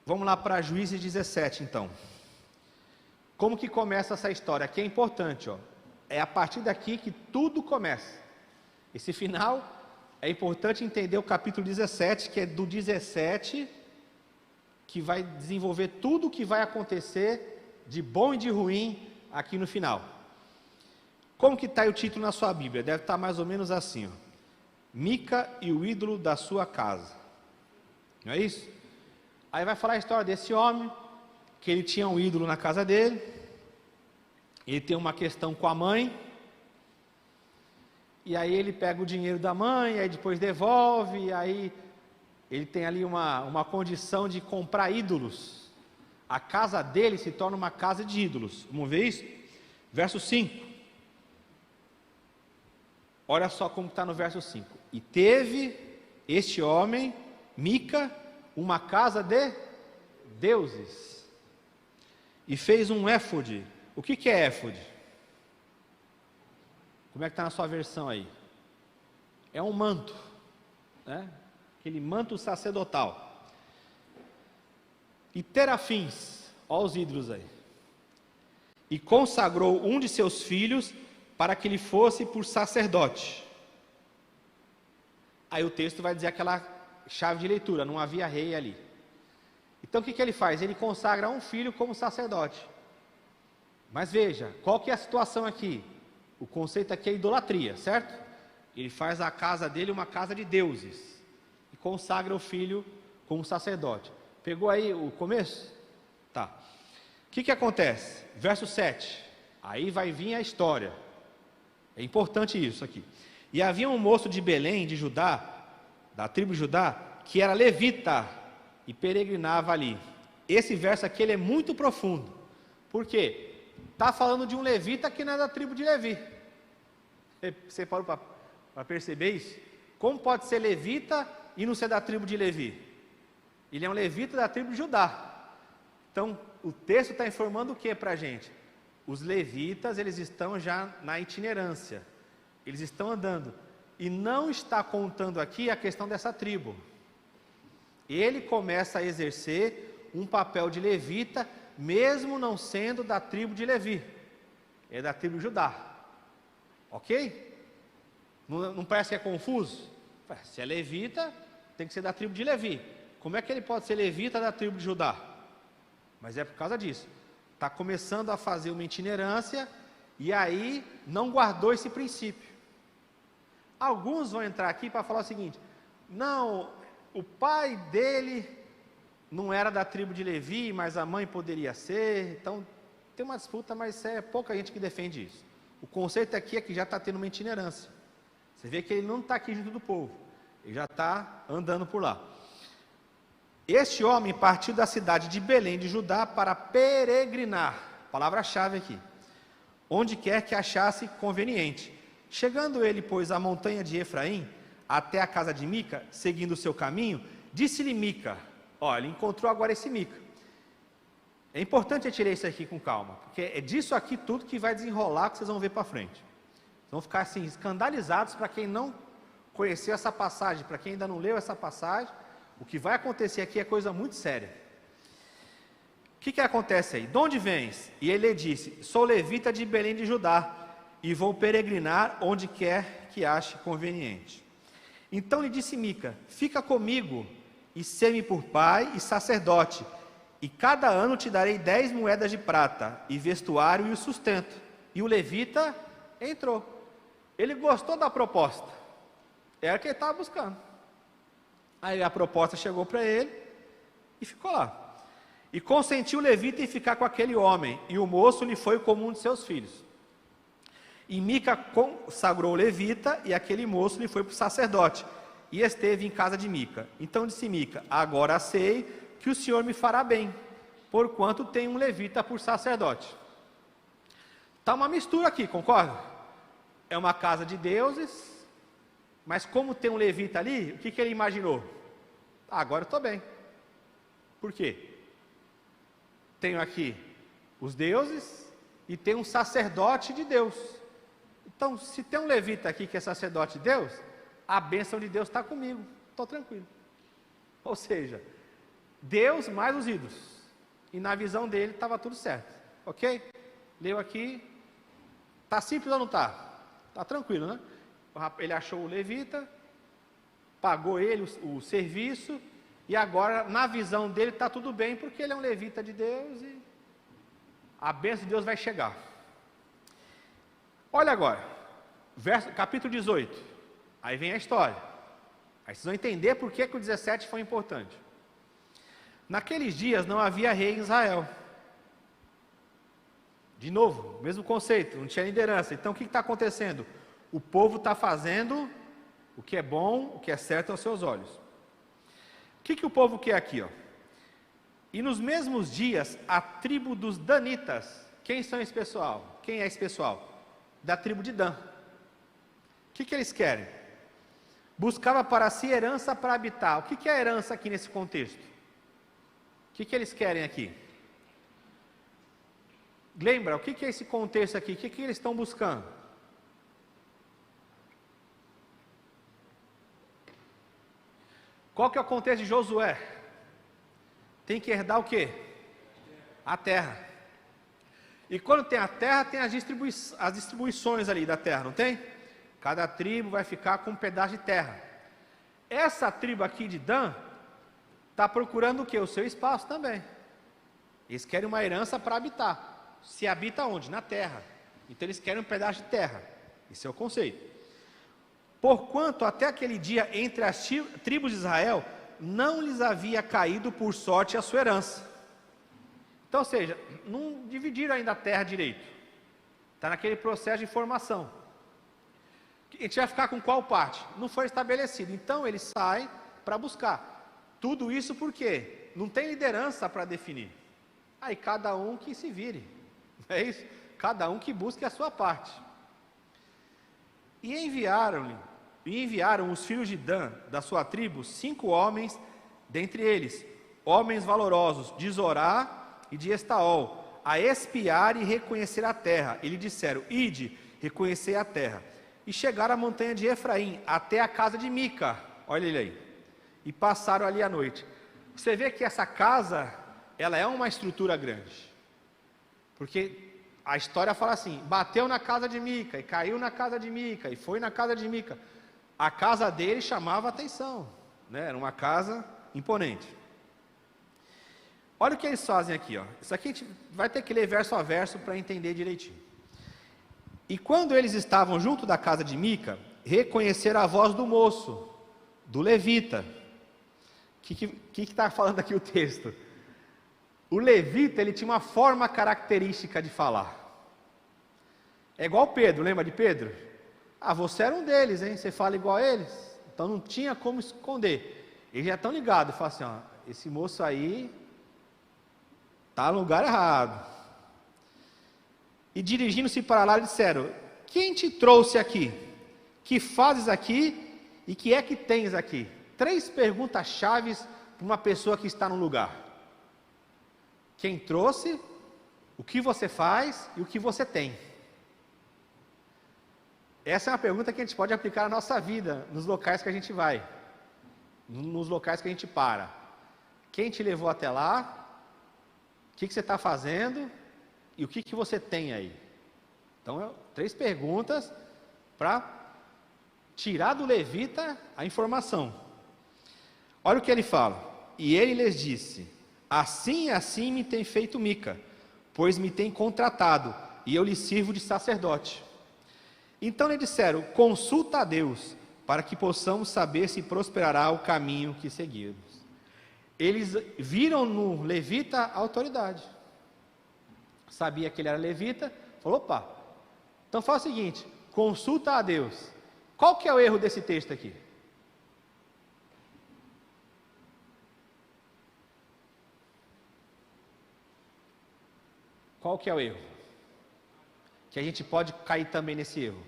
Vamos lá para Juízes 17, então. Como que começa essa história? Aqui é importante, ó. É a partir daqui que tudo começa. Esse final é importante entender o capítulo 17, que é do 17, que vai desenvolver tudo o que vai acontecer de bom e de ruim aqui no final. Como que está o título na sua Bíblia? Deve estar mais ou menos assim, ó. Mica e o ídolo da sua casa. Não é isso? Aí vai falar a história desse homem, que ele tinha um ídolo na casa dele, ele tem uma questão com a mãe, e aí ele pega o dinheiro da mãe, aí depois devolve, e aí ele tem ali uma condição de comprar ídolos. A casa dele se torna uma casa de ídolos. Vamos ver isso? Verso 5. Olha só como está no verso 5. E teve este homem, Mica, uma casa de deuses, e fez um éfode. O que é éfode? Como é que está na sua versão aí? É um manto, né? Aquele manto sacerdotal. E terafins, olha os ídolos aí. E consagrou um de seus filhos para que ele fosse por sacerdote. Aí o texto vai dizer aquela chave de leitura, não havia rei ali. Então o que ele faz? Ele consagra um filho como sacerdote. Mas veja, qual que é a situação aqui? O conceito aqui é idolatria, certo? Ele faz a casa dele uma casa de deuses. E consagra o filho como sacerdote. Pegou aí o começo? Tá. O que acontece? Verso 7. Aí vai vir a história. É importante isso aqui. E havia um moço de Belém, de Judá, da tribo de Judá, que era levita e peregrinava ali. Esse verso aqui ele é muito profundo. Por quê? Está falando de um levita que não é da tribo de Levi. Você parou para perceber isso? Como pode ser levita e não ser da tribo de Levi? Ele é um levita da tribo de Judá. Então, o texto está informando o que para a gente? Os levitas, eles estão já na itinerância. Eles estão andando. E não está contando aqui a questão dessa tribo. Ele começa a exercer um papel de levita, mesmo não sendo da tribo de Levi. É da tribo de Judá. Ok? Não parece que é confuso? Se é levita, tem que ser da tribo de Levi. Como é que ele pode ser levita da tribo de Judá? Mas é por causa disso. Está começando a fazer uma itinerância e aí não guardou esse princípio. Alguns vão entrar aqui para falar o seguinte: não, o pai dele não era da tribo de Levi, mas a mãe poderia ser. Então tem uma disputa, mas é pouca gente que defende isso. O conceito aqui é que já está tendo uma itinerância. Você vê que ele não está aqui junto do povo, ele já está andando por lá. Este homem partiu da cidade de Belém de Judá para peregrinar, palavra-chave aqui, onde quer que achasse conveniente. Chegando ele, pois, à montanha de Efraim, até a casa de Mica, seguindo o seu caminho, disse-lhe Mica, olha, ele encontrou agora esse Mica. É importante eu tirar isso aqui com calma, porque é disso aqui tudo que vai desenrolar, que vocês vão ver para frente. Vocês vão ficar assim, escandalizados para quem não conheceu essa passagem, para quem ainda não leu essa passagem. O que vai acontecer aqui é coisa muito séria. O que acontece aí? De onde vens? E ele disse, sou levita de Belém de Judá, e vou peregrinar onde quer que ache conveniente. Então lhe disse Mica, fica comigo, e sê-me por pai e sacerdote, e cada ano te darei 10 moedas de prata, e vestuário e o sustento. E o levita entrou. Ele gostou da proposta. Era o que ele estava buscando. Aí a proposta chegou para ele e ficou lá. E consentiu o levita em ficar com aquele homem, e o moço lhe foi como um de seus filhos. E Mica consagrou o levita, e aquele moço lhe foi para o sacerdote, e esteve em casa de Mica. Então disse Mica, agora sei que o Senhor me fará bem, porquanto tem um levita por sacerdote. Está uma mistura aqui, concorda? É uma casa de deuses, mas como tem um levita ali, o que ele imaginou? Agora eu estou bem. Por quê? Tenho aqui os deuses e tem um sacerdote de Deus. Então, se tem um levita aqui que é sacerdote de Deus, a bênção de Deus está comigo, estou tranquilo. Ou seja, Deus mais os ídolos. E na visão dele estava tudo certo. Ok? Leu aqui. Está simples ou não está? Está tranquilo, né? Ele achou o levita, pagou ele o serviço, e agora, na visão dele, está tudo bem, porque ele é um levita de Deus e a bênção de Deus vai chegar. Olha agora, capítulo 18. Aí vem a história. Aí vocês vão entender por que o 17 foi importante. Naqueles dias não havia rei em Israel. De novo, mesmo conceito, não tinha liderança. Então o que está acontecendo? O povo está fazendo o que é bom, o que é certo aos seus olhos. O que o povo quer aqui? Ó? E nos mesmos dias, a tribo dos Danitas. Quem são esse pessoal? Quem é esse pessoal? Da tribo de Dan. O que eles querem? Buscava para si herança para habitar. O que é herança aqui nesse contexto? O que eles querem aqui? Lembra, o que é esse contexto aqui? O que eles estão buscando? Qual que é o contexto de Josué? Tem que herdar o quê? A terra. E quando tem a terra, tem as distribuições ali da terra, não tem? Cada tribo vai ficar com um pedaço de terra. Essa tribo aqui de Dan está procurando o quê? O seu espaço também. Eles querem uma herança para habitar. Se habita onde? Na terra. Então eles querem um pedaço de terra. Esse é o conceito. Porquanto até aquele dia entre as tribos de Israel não lhes havia caído por sorte a sua herança. Então, ou seja, não dividiram ainda a terra direito. Está naquele processo de formação. A gente vai ficar com qual parte? Não foi estabelecido. Então ele sai para buscar. Tudo isso por quê? Não tem liderança para definir. Aí cada um que se vire. É isso? Cada um que busque a sua parte. E enviaram os filhos de Dan, da sua tribo, 5 homens, dentre eles, homens valorosos, de Zorá e de Estaol, a espiar e reconhecer a terra. E lhe disseram: ide, reconhecer a terra. E chegaram à montanha de Efraim, até a casa de Mica. Olha ele aí. E passaram ali a noite. Você vê que essa casa, ela é uma estrutura grande. Porque a história fala assim: bateu na casa de Mica, e caiu na casa de Mica, e foi na casa de Mica. A casa dele chamava atenção, né? Era uma casa imponente. Olha o que eles fazem aqui, ó. Isso aqui a gente vai ter que ler verso a verso para entender direitinho. E quando eles estavam junto da casa de Mica, reconheceram a voz do moço, do levita. O que está falando aqui o texto? O levita, ele tinha uma forma característica de falar. É igual Pedro, lembra de Pedro? Ah, você era um deles, hein? Você fala igual a eles? Então não tinha como esconder. Eles já estão ligados, falam assim, ó, esse moço aí está no lugar errado. E dirigindo-se para lá, disseram: quem te trouxe aqui? Que fazes aqui? E que é que tens aqui? 3 perguntas chaves para uma pessoa que está no lugar. Quem trouxe, o que você faz e o que você tem. Essa é uma pergunta que a gente pode aplicar na nossa vida, nos locais que a gente vai, nos locais que a gente para. Quem te levou até lá? O que você está fazendo? E o que você tem aí? Então, 3 perguntas para tirar do levita a informação. Olha o que ele fala. E ele lhes disse: assim e assim me tem feito Mica, pois me tem contratado, e eu lhe sirvo de sacerdote. Então lhe disseram: consulta a Deus, para que possamos saber se prosperará o caminho que seguirmos. Eles viram no levita a autoridade. Sabia que ele era levita, falou: opa, então faz o seguinte, consulta a Deus. Qual que é o erro desse texto aqui? Qual que é o erro? Que a gente pode cair também nesse erro.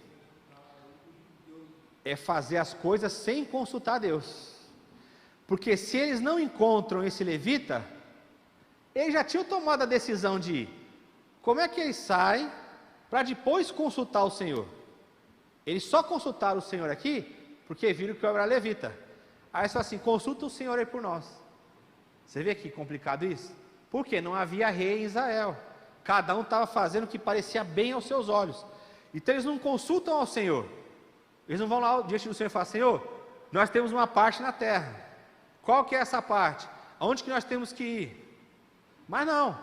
É fazer as coisas sem consultar a Deus. Porque se eles não encontram esse levita, eles já tinham tomado a decisão de ir. Como é que eles saem para depois consultar o Senhor? Eles só consultaram o Senhor aqui porque viram que eu era levita. Aí eles falam assim: consulta o Senhor aí por nós. Você vê que complicado isso? Porque não havia rei em Israel. Cada um estava fazendo o que parecia bem aos seus olhos. Então eles não consultam ao Senhor. Eles não vão lá diante do Senhor e falam: Senhor, nós temos uma parte na terra. Qual que é essa parte? Aonde que nós temos que ir? Mas não.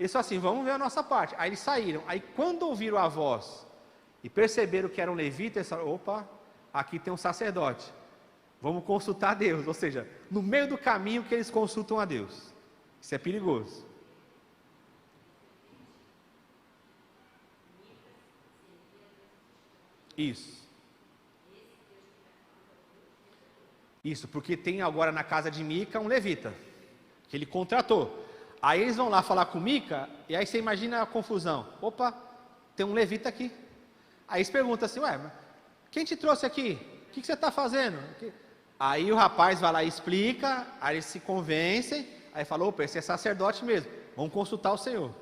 Eles falam assim: vamos ver a nossa parte. Aí eles saíram. Aí quando ouviram a voz e perceberam que era um levita, eles falaram: opa, aqui tem um sacerdote. Vamos consultar a Deus. Ou seja, no meio do caminho que eles consultam a Deus. Isso é perigoso. Isso, porque tem agora na casa de Mica um levita, que ele contratou. Aí eles vão lá falar com Mica, e aí você imagina a confusão. Opa, tem um levita aqui. Aí eles perguntam assim: ué, mas quem te trouxe aqui? O que você está fazendo? Aí o rapaz vai lá e explica, aí eles se convencem, aí falou: opa, esse é sacerdote mesmo, vamos consultar o Senhor.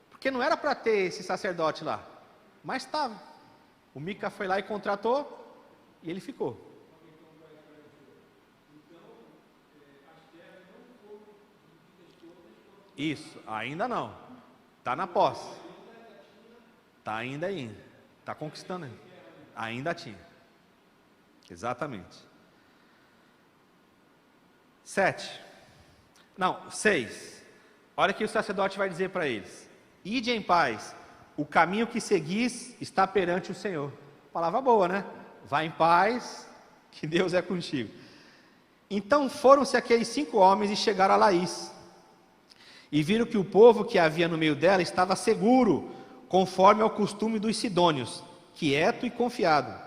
Porque não era para ter esse sacerdote lá, mas estava. O Mica foi lá e contratou, e ele ficou. Isso, ainda não. Está na posse. Está ainda aí. Está conquistando ainda. Ainda tinha. Exatamente. 7. Não, 6. Olha o que o sacerdote vai dizer para eles: ide em paz, o caminho que seguis está perante o Senhor. Palavra boa, né? Vai em paz, que Deus é contigo. Então foram-se aqueles 5 homens e chegaram a Laís. E viram que o povo que havia no meio dela estava seguro, conforme ao costume dos sidônios, quieto e confiado.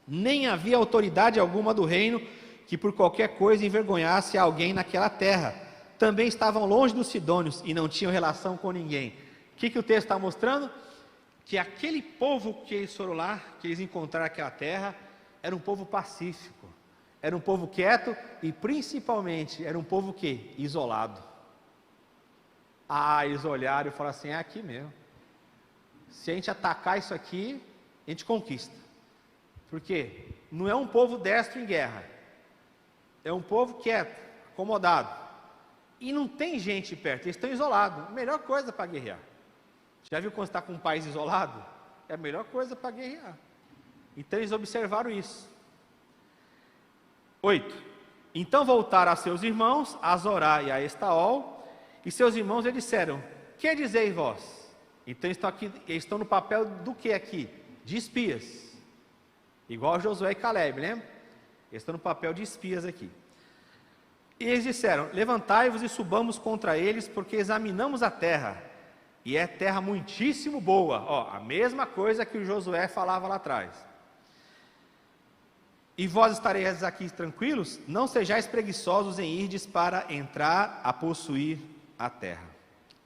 Nem havia autoridade alguma do reino que por qualquer coisa envergonhasse alguém naquela terra. Também estavam longe dos sidônios e não tinham relação com ninguém. O que o texto está mostrando? Que aquele povo que eles foram lá, que eles encontraram aquela terra, era um povo pacífico, era um povo quieto e principalmente era um povo que? Isolado. Eles olharam e falaram assim: é aqui mesmo. Se a gente atacar isso aqui, a gente conquista. Por quê? Não é um povo destro em guerra. É um povo quieto, acomodado. E não tem gente perto, eles estão isolados. Melhor coisa para guerrear. Já viu quando está com um país isolado? É a melhor coisa para guerrear. Então eles observaram isso. 8. Então voltaram a seus irmãos, a Zorá e a Estaol, e seus irmãos lhe disseram: que dizeis vós? Então eles estão no papel do que aqui? De espias. Igual Josué e Caleb, lembra? Eles estão no papel de espias aqui. E eles disseram: levantai-vos e subamos contra eles, porque examinamos a terra, e é terra muitíssimo boa. A mesma coisa que o Josué falava lá atrás. E vós estareis aqui tranquilos? Não sejais preguiçosos em irdes para entrar a possuir a terra.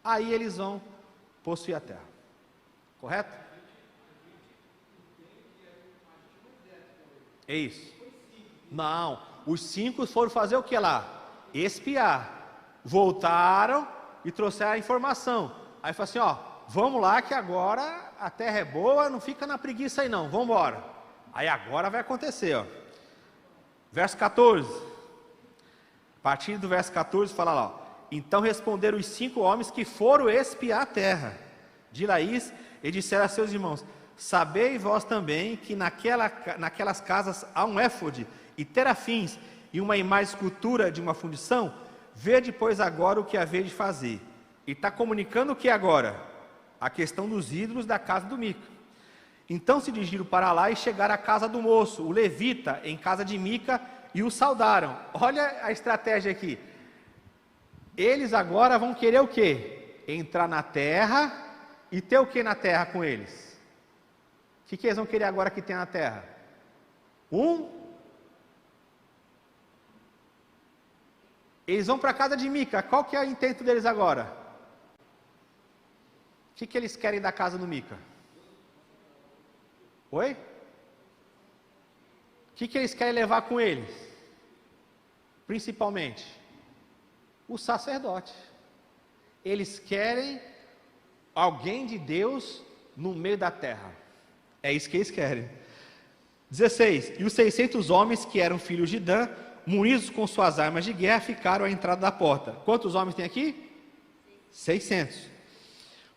Aí eles vão possuir a terra. Correto? É isso. Não, os 5 foram fazer o que lá? Espiar. Voltaram e trouxeram a informação. Aí falou assim: vamos lá que agora a terra é boa, não fica na preguiça aí não, vamos embora. Aí agora vai acontecer, Verso 14. A partir do verso 14 fala lá: então responderam os 5 homens que foram espiar a terra de Laís e disseram a seus irmãos: sabei vós também que naquelas casas há um éfode e terafins e uma imagem escultura de uma fundição. Vede, pois, agora o que haver de fazer. E está comunicando o que agora? A questão dos ídolos da casa do Mica. Então se dirigiram para lá e chegaram à casa do moço, o levita, em casa de Mica, e o saudaram. Olha a estratégia aqui. Eles agora vão querer o quê? Entrar na terra e ter o que na terra com eles? O que eles vão querer agora que tem na terra? Eles vão para a casa de Mica. Qual que é o intento deles agora? O que eles querem da casa do Mica? Oi? O que eles querem levar com eles? Principalmente o sacerdote. Eles querem alguém de Deus no meio da terra. É isso que eles querem. 16. E os 600 homens que eram filhos de Dan munidos com suas armas de guerra, ficaram à entrada da porta. Quantos homens tem aqui? 600.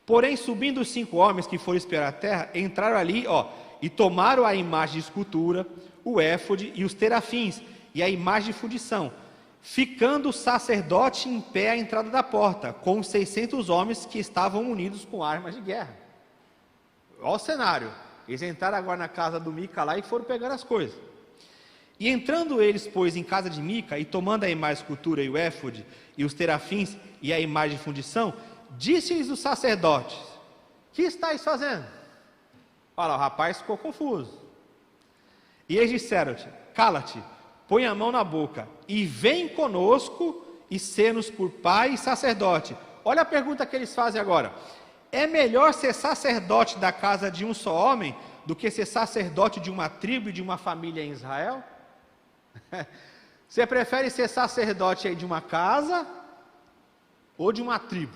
Porém, subindo os 5 homens que foram esperar a terra, entraram ali, e tomaram a imagem de escultura, o éfode e os terafins, e a imagem de fundição, ficando o sacerdote em pé à entrada da porta, com os 600 homens que estavam unidos com armas de guerra. Olha o cenário. Eles entraram agora na casa do Mica lá e foram pegando as coisas. E entrando eles, pois, em casa de Mica, e tomando a imagem de escultura e o éfode, e os terafins, e a imagem de fundição, disse-lhes os sacerdotes: que estáis fazendo? Olha lá, o rapaz ficou confuso. E eles disseram-te: cala-te, põe a mão na boca, e vem conosco, e sê-nos por pai e sacerdote. Olha a pergunta que eles fazem agora: é melhor ser sacerdote da casa de um só homem, do que ser sacerdote de uma tribo e de uma família em Israel? Você prefere ser sacerdote aí de uma casa, ou de uma tribo?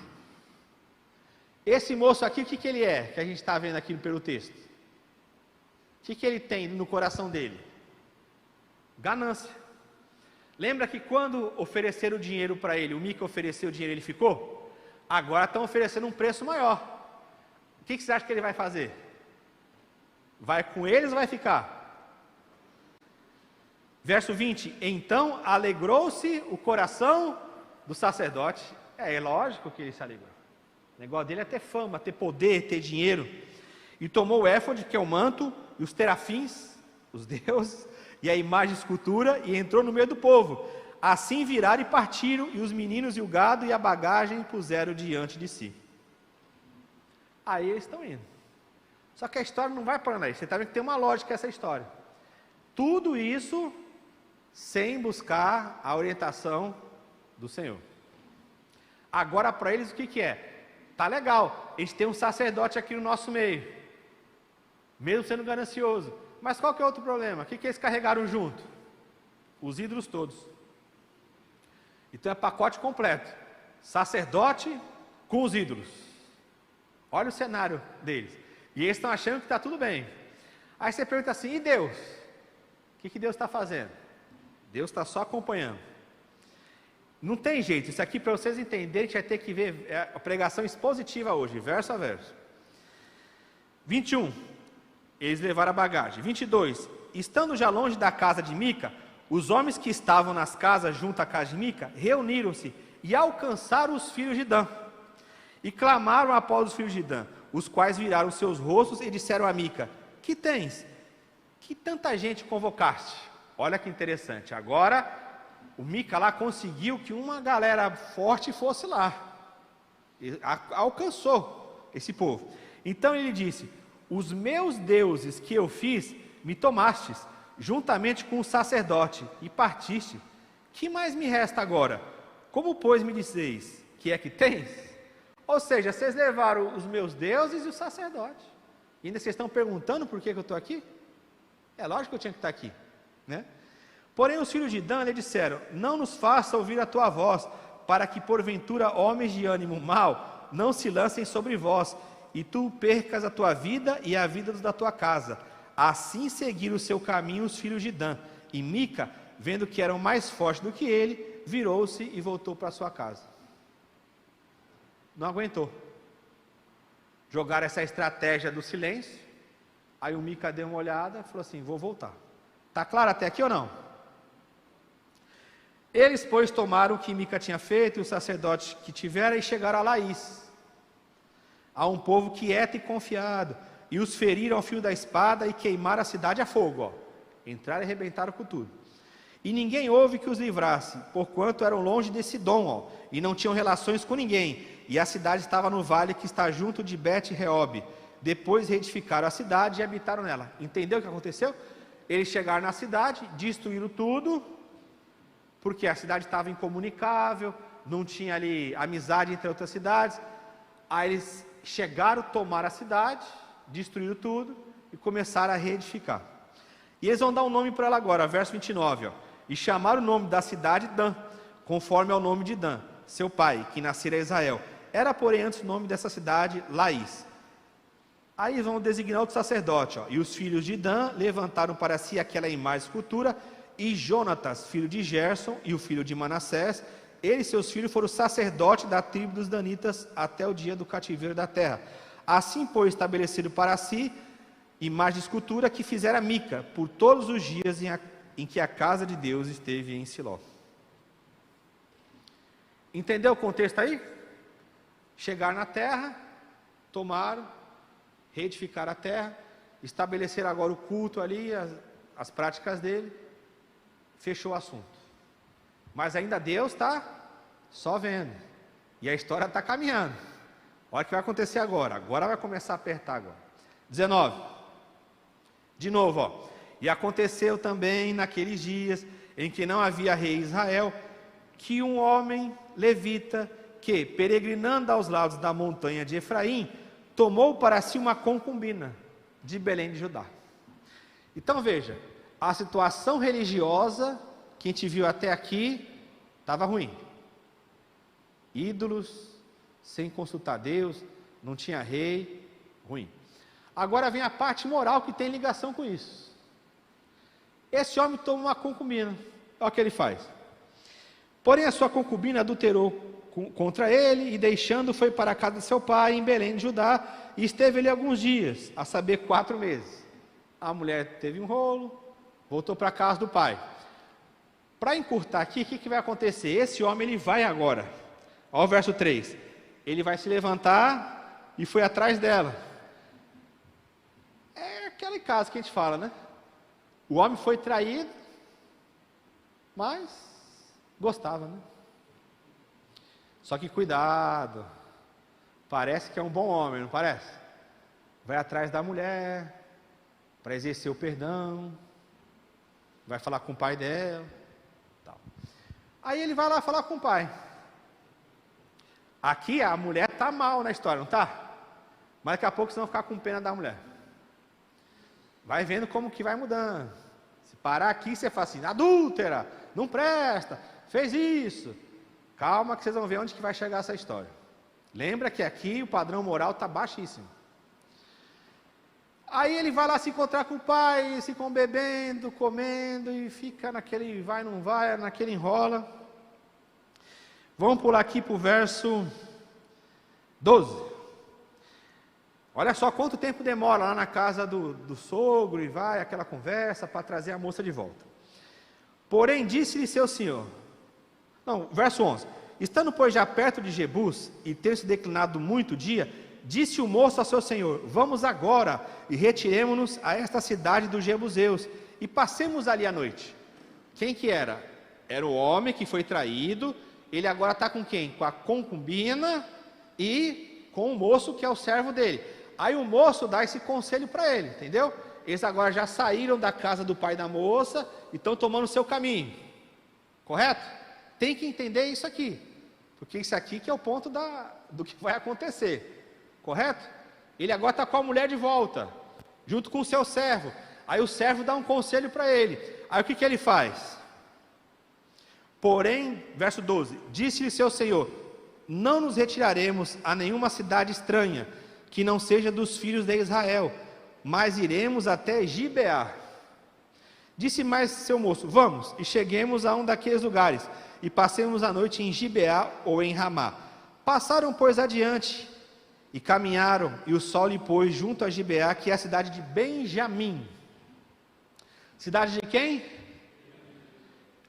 Esse moço aqui, o que ele é, que a gente está vendo aqui pelo texto? O que ele tem no coração dele? Ganância. Lembra que quando ofereceram o dinheiro para ele, o Mica ofereceu o dinheiro, ele ficou? Agora estão oferecendo um preço maior. O que você acha que ele vai fazer? Vai com eles ou vai ficar? Verso 20: então alegrou-se o coração do sacerdote. É lógico que ele se alegrou. O negócio dele é ter fama, ter poder, ter dinheiro. E tomou o éfode, que é o manto, e os terafins, os deuses, e a imagem de escultura, e entrou no meio do povo. Assim viraram e partiram, e os meninos e o gado e a bagagem puseram diante de si. Aí eles estão indo. Só que a história não vai parando aí. Você está vendo que tem uma lógica essa história. Tudo isso sem buscar a orientação do Senhor. Agora para eles o que é? Tá legal, eles têm um sacerdote aqui no nosso meio, mesmo sendo ganancioso. Mas qual que é outro problema? O que eles carregaram junto? Os ídolos todos. Então é pacote completo. Sacerdote com os ídolos. Olha o cenário deles. E eles estão achando que está tudo bem. Aí você pergunta assim: e Deus? O que Deus está fazendo? Deus está só acompanhando. Não tem jeito. Isso aqui, para vocês entenderem, a gente vai ter que ver a pregação expositiva hoje, verso a verso. 21. Eles levaram a bagagem. 22. Estando já longe da casa de Mica, os homens que estavam nas casas junto à casa de Mica reuniram-se e alcançaram os filhos de Dan. E clamaram após os filhos de Dan, os quais viraram seus rostos e disseram a Mica: que tens? Que tanta gente convocaste? Olha que interessante. Agora o Mica lá conseguiu que uma galera forte fosse lá. Alcançou esse povo. Então ele disse: os meus deuses que eu fiz, me tomastes, juntamente com o sacerdote, e partiste. Que mais me resta agora? Como, pois, me dizeis que é que tens? Ou seja, vocês levaram os meus deuses e o sacerdote. E ainda vocês estão perguntando por que eu estou aqui? É lógico que eu tinha que estar aqui, né? Porém os filhos de Dan lhe disseram: não nos faça ouvir a tua voz, para que porventura homens de ânimo mau não se lancem sobre vós, e tu percas a tua vida e a vida dos da tua casa. Assim seguiram o seu caminho os filhos de Dan. E Mica, vendo que eram mais fortes do que ele, virou-se e voltou para sua casa. Não aguentou. Jogaram essa estratégia do silêncio. Aí o Mica deu uma olhada e falou assim: vou voltar. Está claro até aqui ou não? Eles, pois, tomaram o que Mica tinha feito e o sacerdote que tivera e chegaram a Laís, a um povo quieto e confiado, e os feriram ao fio da espada e queimaram a cidade a fogo. Entraram e arrebentaram com tudo. E ninguém houve que os livrasse, porquanto eram longe de Sidom, e não tinham relações com ninguém, e a cidade estava no vale que está junto de Bet-Reob. Depois reedificaram a cidade e habitaram nela. Entendeu o que aconteceu? Eles chegaram na cidade, destruíram tudo, porque a cidade estava incomunicável, não tinha ali amizade entre outras cidades. Aí eles chegaram, tomaram a cidade, destruíram tudo e começaram a reedificar. E eles vão dar um nome para ela agora, verso 29. E chamaram o nome da cidade Dan, conforme ao nome de Dan, seu pai, que nascera em Israel. Era, porém, antes o nome dessa cidade, Laís. Aí eles vão designar outro sacerdote. E os filhos de Dan levantaram para si aquela imagem de escultura e Jonatas, filho de Gerson, e o filho de Manassés, ele e seus filhos foram sacerdotes da tribo dos danitas até o dia do cativeiro da terra. Assim, pois, estabeleceram para si imagem de escultura que fizera Mica, por todos os dias em que a casa de Deus esteve em Siló. Entendeu o contexto aí? Chegaram na terra, tomaram, reedificaram a terra, estabeleceram agora o culto ali, as práticas dele, fechou o assunto. Mas ainda Deus está só vendo, e a história está caminhando. Olha o que vai acontecer agora vai começar a apertar agora. 19, de novo, ó. E aconteceu também naqueles dias, em que não havia rei em Israel, que um homem levita, que, peregrinando aos lados da montanha de Efraim, tomou para si uma concubina de Belém de Judá. Então veja, a situação religiosa que a gente viu até aqui estava ruim. Ídolos, sem consultar Deus, não tinha rei, ruim. Agora vem a parte moral que tem ligação com isso. Esse homem toma uma concubina, olha o que ele faz. Porém a sua concubina adulterou contra ele, e deixando foi para a casa de seu pai em Belém de Judá, e esteve ali alguns dias, a saber 4 meses. A mulher teve um rolo, voltou para a casa do pai. Para encurtar aqui, o que vai acontecer? Esse homem ele vai agora, olha o verso 3, ele vai se levantar e foi atrás dela. É aquele caso que a gente fala, né? O homem foi traído, mas gostava, né? Só que cuidado, parece que é um bom homem, não parece? Vai atrás da mulher, para exercer o perdão, vai falar com o pai dela, tal. Aí ele vai lá falar com o pai. Aqui a mulher está mal na história, não está? Mas daqui a pouco vocês vão ficar com pena da mulher. Vai vendo como que vai mudando. Se parar aqui, você fala assim, adúltera, não presta, fez isso. Calma que vocês vão ver onde que vai chegar essa história. Lembra que aqui o padrão moral está baixíssimo. Aí ele vai lá se encontrar com o pai, se bebendo, comendo, e fica naquele vai, não vai, naquele enrola. Vamos pular aqui para o verso 12. Olha só quanto tempo demora lá na casa do sogro, e vai aquela conversa para trazer a moça de volta. Porém disse-lhe seu senhor, verso 11, estando pois já perto de Jebus, e tendo se declinado muito o dia, disse o moço a seu senhor, vamos agora, e retiremo-nos a esta cidade dos Jebuseus, e passemos ali a noite. Quem que era? Era o homem que foi traído, ele agora está com quem? Com a concubina, e com o moço que é o servo dele. Aí o moço dá esse conselho para ele, entendeu? Eles agora já saíram da casa do pai da moça, e estão tomando o seu caminho, correto? Tem que entender isso aqui, porque isso aqui que é o ponto do que vai acontecer, correto? Ele agora está com a mulher de volta, junto com o seu servo. Aí o servo dá um conselho para ele. Aí o que ele faz? Porém, verso 12, disse-lhe seu senhor, não nos retiraremos a nenhuma cidade estranha, que não seja dos filhos de Israel, mas iremos até Gibeá. Disse mais seu moço, vamos, e cheguemos a um daqueles lugares, e passemos a noite em Gibeá ou em Ramá. Passaram, pois, adiante, e caminharam, e o sol lhe pôs junto a Gibeá, que é a cidade de Benjamim. Cidade de quem?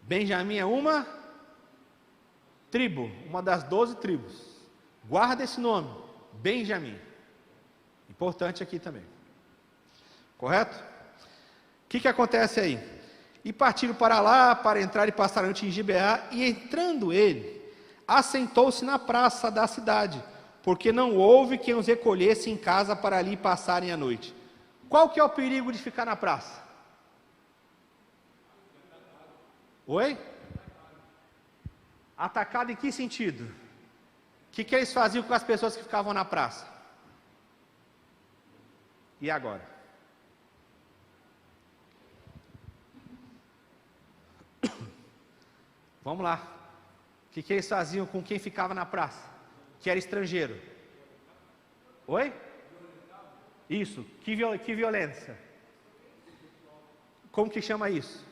Benjamim é uma tribo, uma das 12 tribos. Guarda esse nome, Benjamim. Importante aqui também. Correto? O que acontece aí? E partiram para lá, para entrar e passar a noite em Gibeá, e entrando ele, assentou-se na praça da cidade, porque não houve quem os recolhesse em casa para ali passarem a noite. Qual que é o perigo de ficar na praça? Oi? Atacado em que sentido? O que eles faziam com as pessoas que ficavam na praça? E agora? Vamos lá. O que eles faziam com quem ficava na praça? Que era estrangeiro. Oi? Isso. Que violência? Como que chama isso?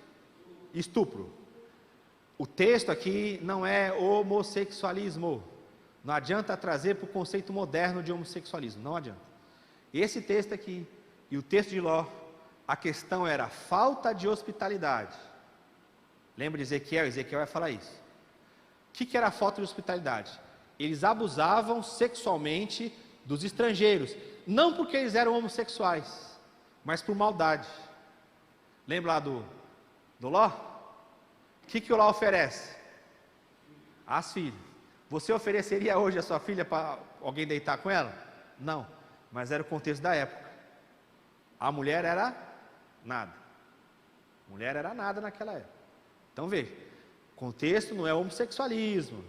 Estupro. O texto aqui não é homossexualismo. Não adianta trazer para o conceito moderno de homossexualismo, não adianta. Esse texto aqui e o texto de Ló, a questão era falta de hospitalidade. Lembra de Ezequiel? Ezequiel vai falar isso. O que era a falta de hospitalidade? Eles abusavam sexualmente dos estrangeiros, não porque eles eram homossexuais, mas por maldade. Lembra lá do Ló? O que o Ló oferece? As filhas. Você ofereceria hoje a sua filha para alguém deitar com ela? Não, mas era o contexto da época. A mulher era nada. A mulher era nada naquela época. Então veja, o contexto não é homossexualismo,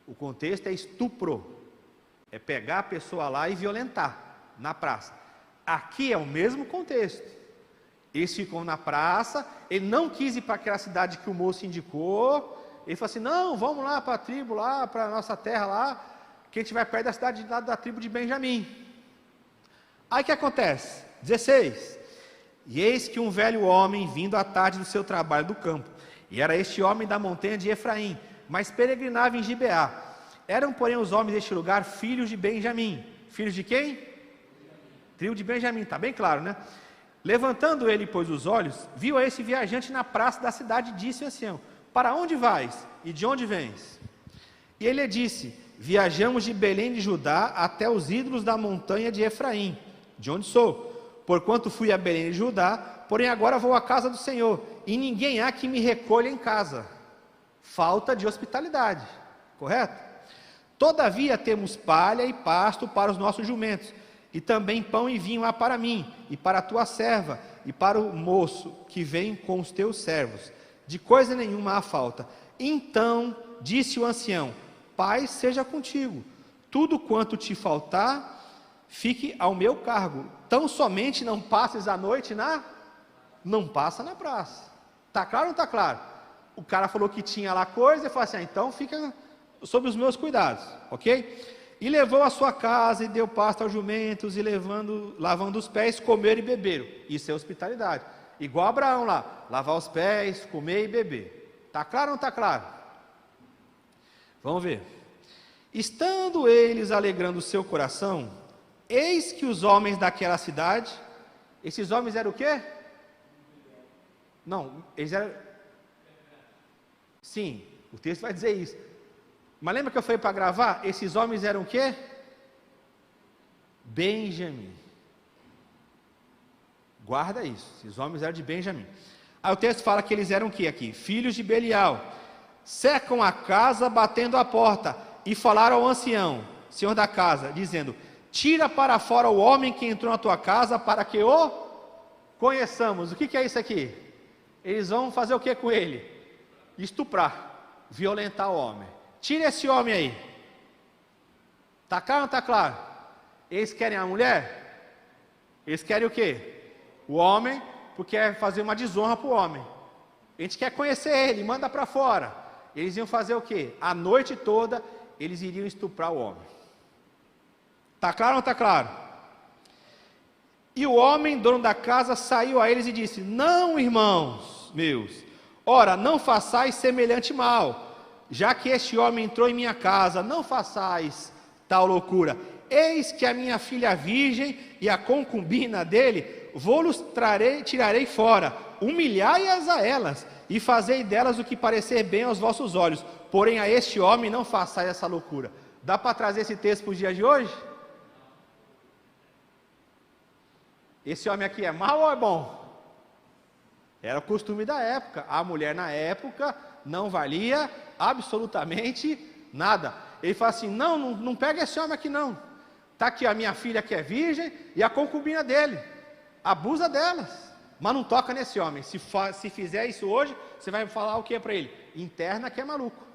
o contexto é estupro. É pegar a pessoa lá e violentar na praça. Aqui é o mesmo contexto. Eles ficam na praça, ele não quis ir para aquela cidade que o moço indicou. Ele falou assim, não, vamos lá para a tribo, lá para a nossa terra lá, que a gente vai perto da cidade da tribo de Benjamim. Aí o que acontece? 16. E eis que um velho homem, vindo à tarde do seu trabalho do campo, e era este homem da montanha de Efraim, mas peregrinava em Gibeá. Eram, porém, os homens deste lugar filhos de Benjamim. Filhos de quem? Tribo de Benjamim, está bem claro, né? Levantando ele, pois, os olhos, viu a esse viajante na praça da cidade e disse ao ancião, para onde vais e de onde vens? E ele lhe disse, viajamos de Belém de Judá até os ídolos da montanha de Efraim, de onde sou, porquanto fui a Belém de Judá, porém agora vou à casa do Senhor, e ninguém há que me recolha em casa. Falta de hospitalidade, correto? Todavia temos palha e pasto para os nossos jumentos, e também pão e vinho há para mim, e para a tua serva, e para o moço que vem com os teus servos. De coisa nenhuma há falta. Então disse o ancião, paz seja contigo, tudo quanto te faltar, fique ao meu cargo. Tão somente não passes a noite não passa na praça. Está claro ou não está claro? O cara falou que tinha lá coisa, e falou assim, então fica sob os meus cuidados, ok? E levou a sua casa, e deu pasto aos jumentos, e lavando os pés, comeram e beberam. Isso é hospitalidade. Igual Abraão lá, lavar os pés, comer e beber. Está claro ou não está claro? Vamos ver. Estando eles alegrando o seu coração, eis que os homens daquela cidade, esses homens eram o quê? Não, eles eram... Sim, o texto vai dizer isso. Mas lembra que eu falei para gravar? Esses homens eram o quê? Benjamim. Guarda isso, esses homens eram de Benjamim. Aí o texto fala que eles eram o que aqui? Filhos de Belial. Cercam a casa batendo a porta e falaram ao ancião, senhor da casa, dizendo, tira para fora o homem que entrou na tua casa para que o conheçamos. O que é isso aqui? Eles vão fazer o que com ele? Estuprar, violentar o homem. Tira esse homem aí. Está claro ou não está claro? Eles querem a mulher? Eles querem o quê? O homem, porque é fazer uma desonra para o homem. A gente quer conhecer ele, manda para fora. Eles iam fazer o quê? A noite toda, eles iriam estuprar o homem. Está claro ou não está claro? E o homem, dono da casa, saiu a eles e disse, não, irmãos meus, ora, não façais semelhante mal, já que este homem entrou em minha casa, não façais tal loucura. Eis que a minha filha virgem e a concubina dele, vou-los tirarei fora, humilhai-as a elas, e fazei delas o que parecer bem aos vossos olhos, porém a este homem não façais essa loucura. Dá para trazer esse texto para os dias de hoje? Esse homem aqui é mau ou é bom? Era o costume da época, a mulher na época não valia absolutamente nada. Ele fala assim, não pega esse homem aqui não, está aqui a minha filha que é virgem e a concubina dele, abusa delas, mas não toca nesse homem. Se fizer isso hoje, você vai falar o que para ele? Interna que é maluco.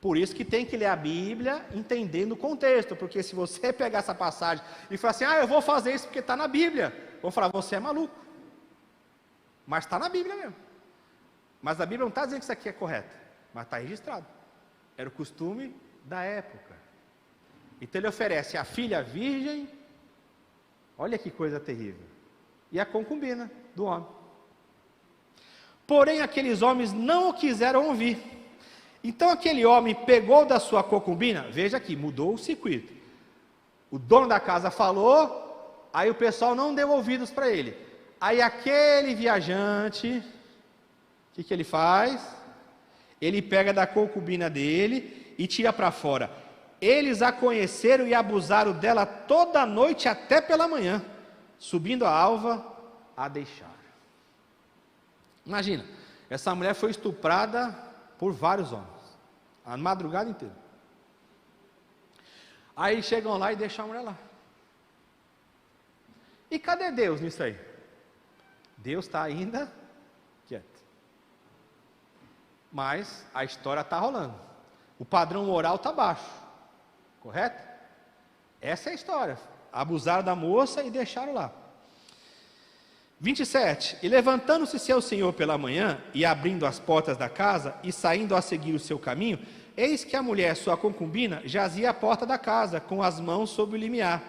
Por isso que tem que ler a Bíblia entendendo o contexto, porque se você pegar essa passagem e falar assim, eu vou fazer isso porque está na Bíblia, vou falar, você é maluco, mas está na Bíblia mesmo. Mas a Bíblia não está dizendo que isso aqui é correto, mas está registrado. Era o costume da época. Então ele oferece a filha virgem, olha que coisa terrível, e a concubina do homem. Porém, aqueles homens não o quiseram ouvir. Então, aquele homem pegou da sua concubina, veja aqui, mudou o circuito. O dono da casa falou, aí o pessoal não deu ouvidos para ele. Aí aquele viajante, o que ele faz? Ele pega da concubina dele e tira para fora. Eles a conheceram e abusaram dela toda a noite até pela manhã, subindo a alva, a deixaram. Imagina, essa mulher foi estuprada por vários homens, a madrugada inteira. Aí chegam lá e deixam a mulher lá. E cadê Deus nisso aí? Deus está ainda quieto. Mas a história está rolando. O padrão moral está baixo. Correto? Essa é a história. Abusaram da moça e deixaram lá. 27. E levantando-se seu senhor pela manhã, e abrindo as portas da casa, e saindo a seguir o seu caminho, eis que a mulher, sua concubina, jazia à porta da casa, com as mãos sobre o limiar.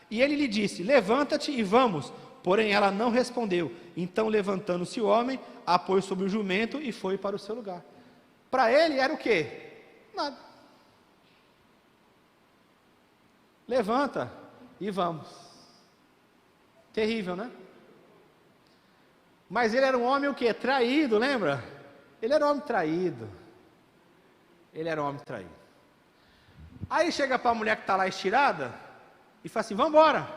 E ele lhe disse, levanta-te e vamos. Porém ela não respondeu. Então, levantando-se o homem, a pôs sobre o jumento e foi para o seu lugar. Para ele era o quê? Nada. Levanta e vamos. Terrível, né? Mas ele era um homem o quê? Traído, lembra? Ele era um homem traído. Ele era um homem traído. Aí chega para a mulher que está lá estirada e fala assim, vamos embora.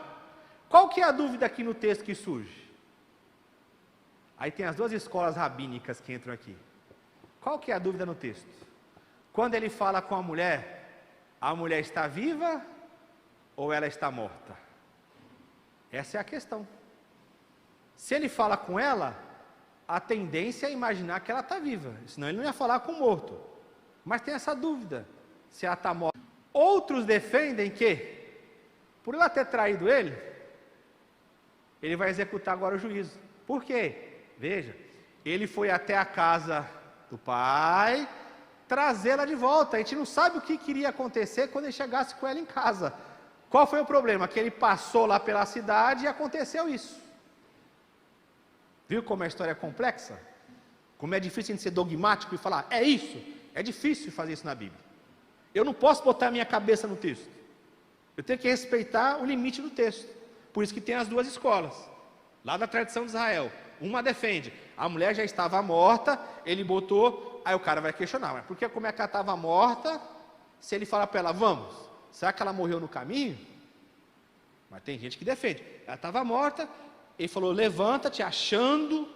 Qual que é a dúvida aqui no texto que surge? Aí tem as duas escolas rabínicas que entram aqui. Qual que é a dúvida no texto? Quando ele fala com a mulher está viva ou ela está morta? Essa é a questão. Se ele fala com ela, a tendência é imaginar que ela está viva, senão ele não ia falar com o morto. Mas tem essa dúvida, se ela está morta. Outros defendem que, por ela ter traído ele vai executar agora o juízo. Por quê? Veja, ele foi até a casa do pai, trazê-la de volta. A gente não sabe o que iria acontecer quando ele chegasse com ela em casa. Qual foi o problema? Que ele passou lá pela cidade e aconteceu isso. Viu como a história é complexa? Como é difícil a gente ser dogmático e falar, é isso. É difícil fazer isso na Bíblia. Eu não posso botar a minha cabeça no texto. Eu tenho que respeitar o limite do texto. Por isso que tem as duas escolas. Lá da tradição de Israel. Uma defende, a mulher já estava morta, ele botou, aí o cara vai questionar, mas por que como é que ela estava morta, se ele fala para ela, vamos, será que ela morreu no caminho? Mas tem gente que defende, ela estava morta, ele falou, levanta-te, achando,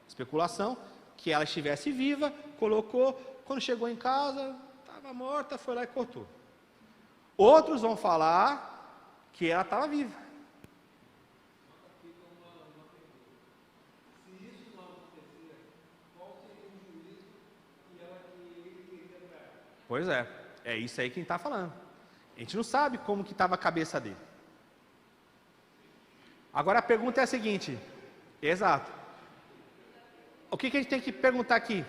especulação, que ela estivesse viva, colocou, quando chegou em casa, estava morta, foi lá e cortou. Outros vão falar que ela estava viva. Pois é isso aí que a gente está falando. A gente não sabe como que estava a cabeça dele. Agora a pergunta é a seguinte, exato. O que a gente tem que perguntar aqui?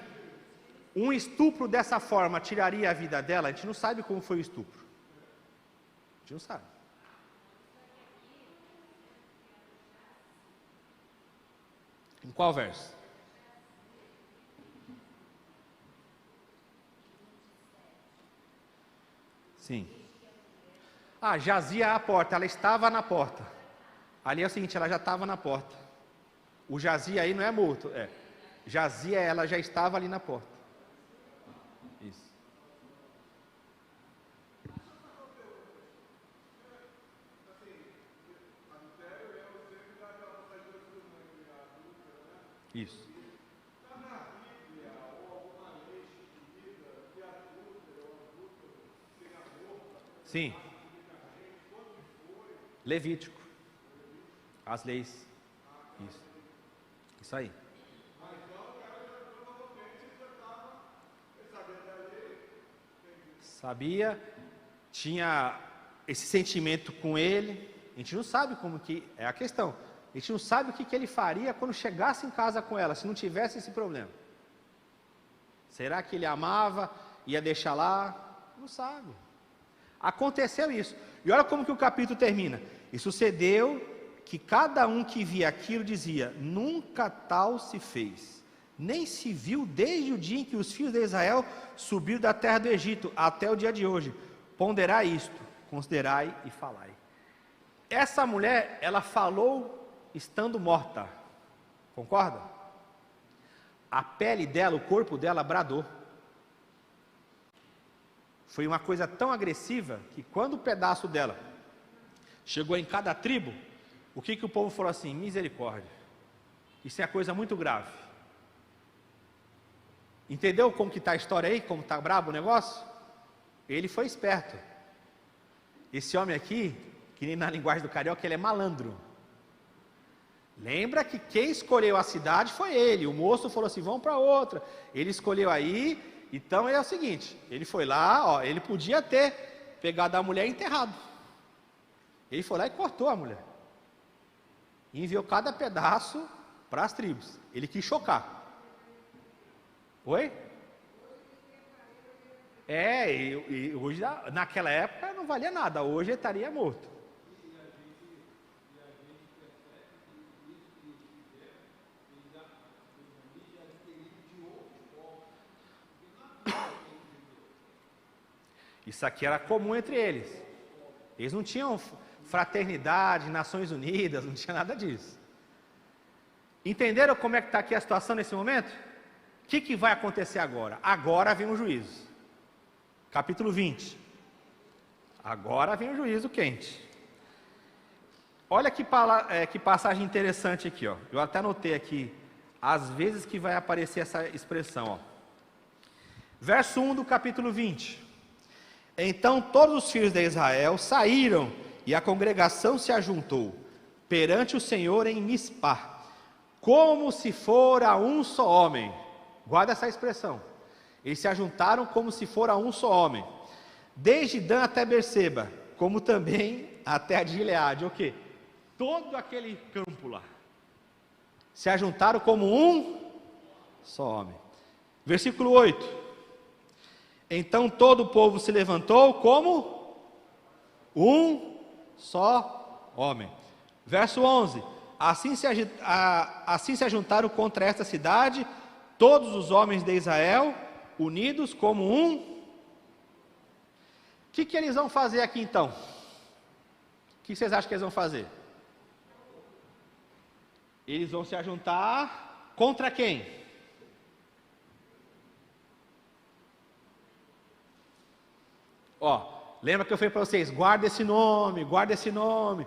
Um estupro dessa forma tiraria a vida dela? A gente não sabe como foi o estupro. A gente não sabe. Em qual verso? Sim. Jazia à porta, ela estava na porta. Ali é o seguinte, ela já estava na porta. O jazia aí não é morto, jazia, ela já estava ali na porta. Isso. Isso. Sim. Levítico. As leis. Isso. Isso aí. Sabia, tinha esse sentimento com ele. A gente não sabe como que é a questão. A gente não sabe o que ele faria quando chegasse em casa com ela, se não tivesse esse problema. Será que ele amava, ia deixar lá? Não sabe. Aconteceu isso. E olha como que o capítulo termina. E sucedeu que cada um que via aquilo dizia, nunca tal se fez. nem se viu desde o dia em que os filhos de Israel subiram da terra do Egito até o dia de hoje. Ponderai isto, considerai e falai. Essa mulher, ela falou estando morta, concorda? A pele dela, o corpo dela bradou. Foi uma coisa tão agressiva que quando o pedaço dela chegou em cada tribo, o que o povo falou assim? Misericórdia, isso é coisa muito grave. Entendeu como que está a história aí? Como está brabo o negócio? Ele foi esperto. Esse homem aqui, que nem na linguagem do carioca, ele é malandro. Lembra que quem escolheu a cidade foi ele. O moço falou assim, vamos para outra. Ele escolheu aí. Então é o seguinte, ele foi lá, ó, ele podia ter pegado a mulher e enterrado. Ele foi lá e cortou a mulher. E enviou cada pedaço para as tribos. Ele quis chocar. Oi? E hoje, naquela época não valia nada, hoje ele estaria morto. Isso aqui era comum entre eles. Eles não tinham fraternidade, Nações Unidas, não tinha nada disso. Entenderam como é que está aqui a situação nesse momento? O que vai acontecer agora? Agora vem o juízo. Capítulo 20. Agora vem o juízo quente. Olha que passagem interessante aqui, ó. Eu até anotei aqui as vezes que vai aparecer essa expressão, ó. Verso 1 do capítulo 20. Então todos os filhos de Israel saíram e a congregação se ajuntou perante o Senhor em Mispá, como se fora um só homem. Guarda essa expressão. Eles se ajuntaram como se fora um só homem. Desde Dan até Berseba, como também até a de Gileade. O quê? Todo aquele campo lá. Se ajuntaram como um só homem. Versículo 8. Então todo o povo se levantou como um só homem. Verso 11. Assim se ajuntaram contra esta cidade todos os homens de Israel, unidos como um. O que eles vão fazer aqui então? O que vocês acham que eles vão fazer? Eles vão se ajuntar contra quem? Ó, lembra que eu falei para vocês, guarda esse nome, guarda esse nome.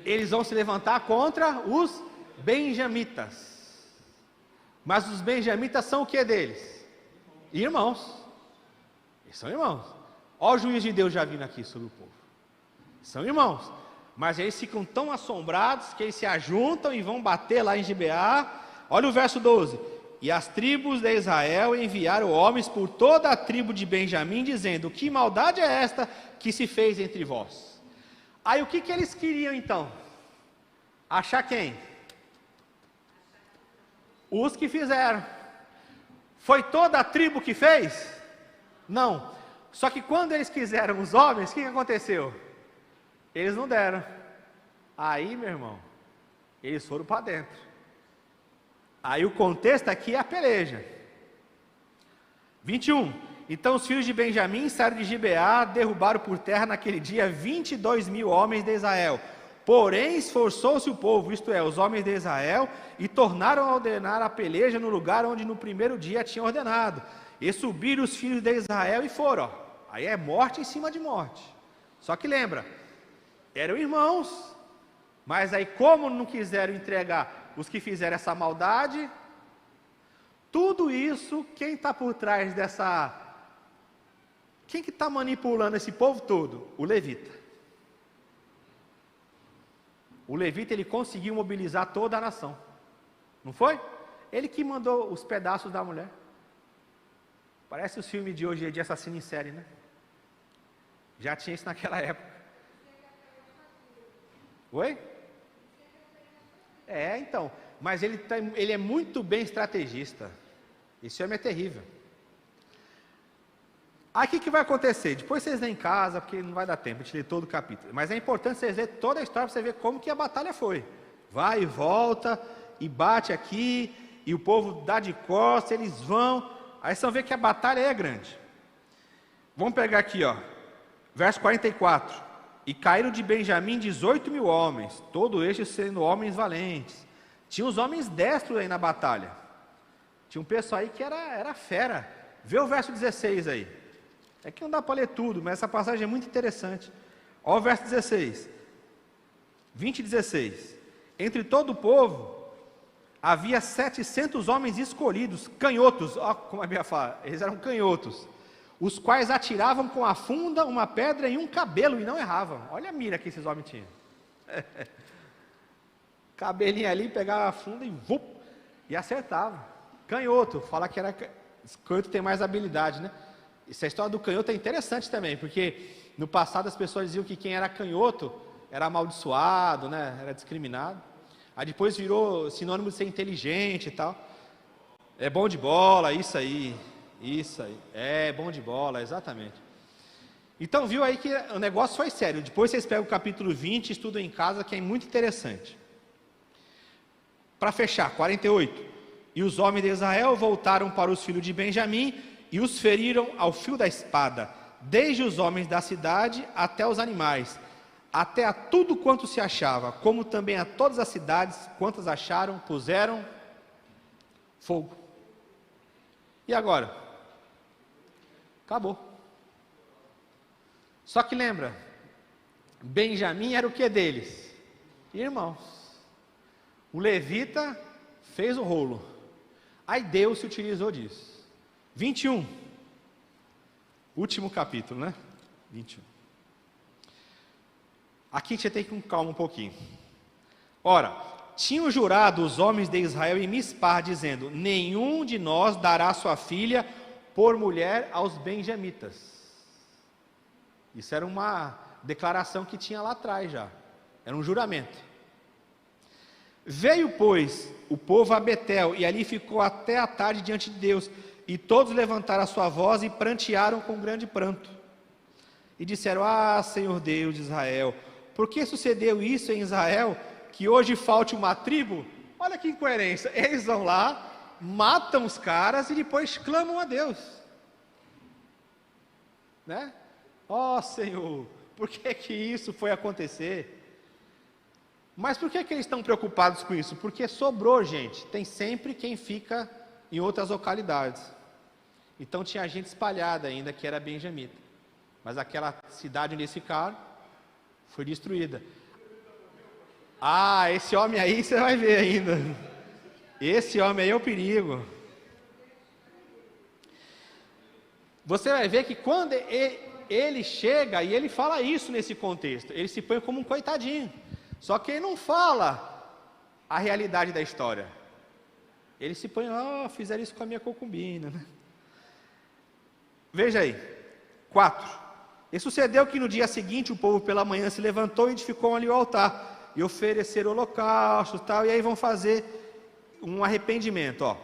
Eles vão se levantar contra os benjamitas. Mas os benjamitas são o que deles? Irmãos. Eles são irmãos. Ó o juiz de Deus já vindo aqui sobre o povo. São irmãos. Mas eles ficam tão assombrados que eles se ajuntam e vão bater lá em Gibeá. Olha o verso 12. E as tribos de Israel enviaram homens por toda a tribo de Benjamim, dizendo, que maldade é esta que se fez entre vós? Aí o que eles queriam então? Achar quem? Os que fizeram. Foi toda a tribo que fez? Não. Só que quando eles quiseram os homens, o que aconteceu? Eles não deram. Aí, meu irmão, eles foram para dentro. Aí o contexto aqui é a peleja. 21. Então os filhos de Benjamim saíram de Gibeá, derrubaram por terra naquele dia 22.000 homens de Israel. Porém esforçou-se o povo, isto é, os homens de Israel, e tornaram a ordenar a peleja no lugar onde no primeiro dia tinham ordenado. E subiram os filhos de Israel e foram. Ó. Aí é morte em cima de morte. Só que lembra, eram irmãos, mas aí como não quiseram entregar os que fizeram essa maldade, tudo isso, quem está por trás dessa... Quem que está manipulando esse povo todo? O levita. O levita, ele conseguiu mobilizar toda a nação. Não foi? Ele que mandou os pedaços da mulher. Parece os filmes de hoje de assassino em série, né? Já tinha isso naquela época. Oi? Então, mas ele é muito bem estrategista. Esse homem é terrível. Aí o que vai acontecer? Depois vocês lêem em casa, porque não vai dar tempo, a gente lê todo o capítulo. Mas é importante vocês lerem toda a história para você ver como que a batalha foi. Vai e volta, e bate aqui, e o povo dá de costas, eles vão, aí vocês vão ver que a batalha é grande. Vamos pegar aqui, ó, verso 44, e caíram de Benjamim 18.000 homens, todos estes sendo homens valentes. Tinha uns homens destros aí na batalha, tinha um pessoal aí que era fera. Vê o verso 16 aí, é que não dá para ler tudo, mas essa passagem é muito interessante. Olha o verso 16, 20 e 16, entre todo o povo, havia 700 homens escolhidos, canhotos, olha como a Bíblia fala, eles eram canhotos, os quais atiravam com a funda uma pedra em um cabelo e não erravam. Olha a mira que esses homens tinham. Cabelinho ali, pegava a funda e acertava. Canhoto, fala que era canhoto, tem mais habilidade, né? Essa história do canhoto é interessante também, porque no passado as pessoas diziam que quem era canhoto era amaldiçoado, né? Era discriminado. Aí depois virou sinônimo de ser inteligente e tal. É bom de bola, isso aí, é bom de bola, exatamente. Então viu aí que o negócio foi sério. Depois vocês pegam o capítulo 20 e estudam em casa, que é muito interessante. Para fechar, 48. E os homens de Israel voltaram para os filhos de Benjamim e os feriram ao fio da espada, desde os homens da cidade até os animais, até a tudo quanto se achava, como também a todas as cidades, quantas acharam, puseram fogo. E agora? Acabou. Só que lembra, Benjamim era o que deles? Irmãos. O levita fez o rolo. Aí Deus se utilizou disso. 21. Último capítulo, né? 21. Aqui você tem que ir com calma um pouquinho. Ora, tinham jurado os homens de Israel em Mispar, dizendo: nenhum de nós dará sua filha por mulher aos benjamitas. Isso era uma declaração que tinha lá atrás já. Era um juramento. Veio, pois, o povo a Betel, e ali ficou até a tarde diante de Deus, e todos levantaram a sua voz e prantearam com grande pranto. E disseram: ah, Senhor Deus de Israel, por que sucedeu isso em Israel, que hoje falte uma tribo? Olha que incoerência, eles vão lá, matam os caras e depois clamam a Deus, né? Ó Senhor, por que isso foi acontecer? Mas por que eles estão preocupados com isso? Porque sobrou gente, tem sempre quem fica em outras localidades. Então tinha gente espalhada ainda que era benjamita, mas aquela cidade onde eles ficaram foi destruída. Ah, esse homem aí você vai ver ainda. Esse homem aí é o perigo. Você vai ver que quando ele chega e ele fala isso nesse contexto, ele se põe como um coitadinho. Só que ele não fala a realidade da história. Ele se põe: fizeram isso com a minha concubina, né? Veja aí, 4. E sucedeu que no dia seguinte o povo pela manhã se levantou e edificou ali o altar, e ofereceram holocausto e tal, e aí vão fazer um arrependimento, ó.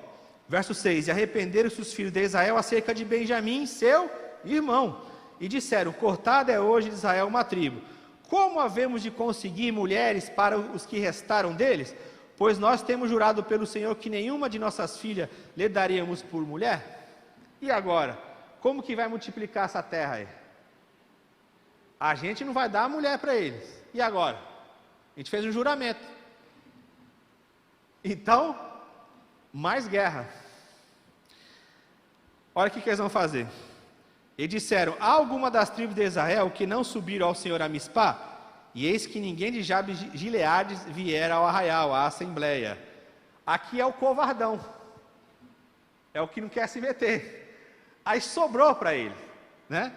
Verso 6, e arrependeram-se os filhos de Israel acerca de Benjamim, seu irmão, e disseram: cortada é hoje de Israel uma tribo. Como havemos de conseguir mulheres para os que restaram deles? Pois nós temos jurado pelo Senhor que nenhuma de nossas filhas lhe daríamos por mulher. E agora? Como que vai multiplicar essa terra aí? A gente não vai dar a mulher para eles. E agora? A gente fez um juramento. Então, mais guerra. Olha o que eles vão fazer. E disseram: há alguma das tribos de Israel que não subiram ao Senhor a Mispá? E eis que ninguém de Jabes Gileades viera ao arraial, à assembleia. Aqui é o covardão. É o que não quer se meter. Aí sobrou para ele, né?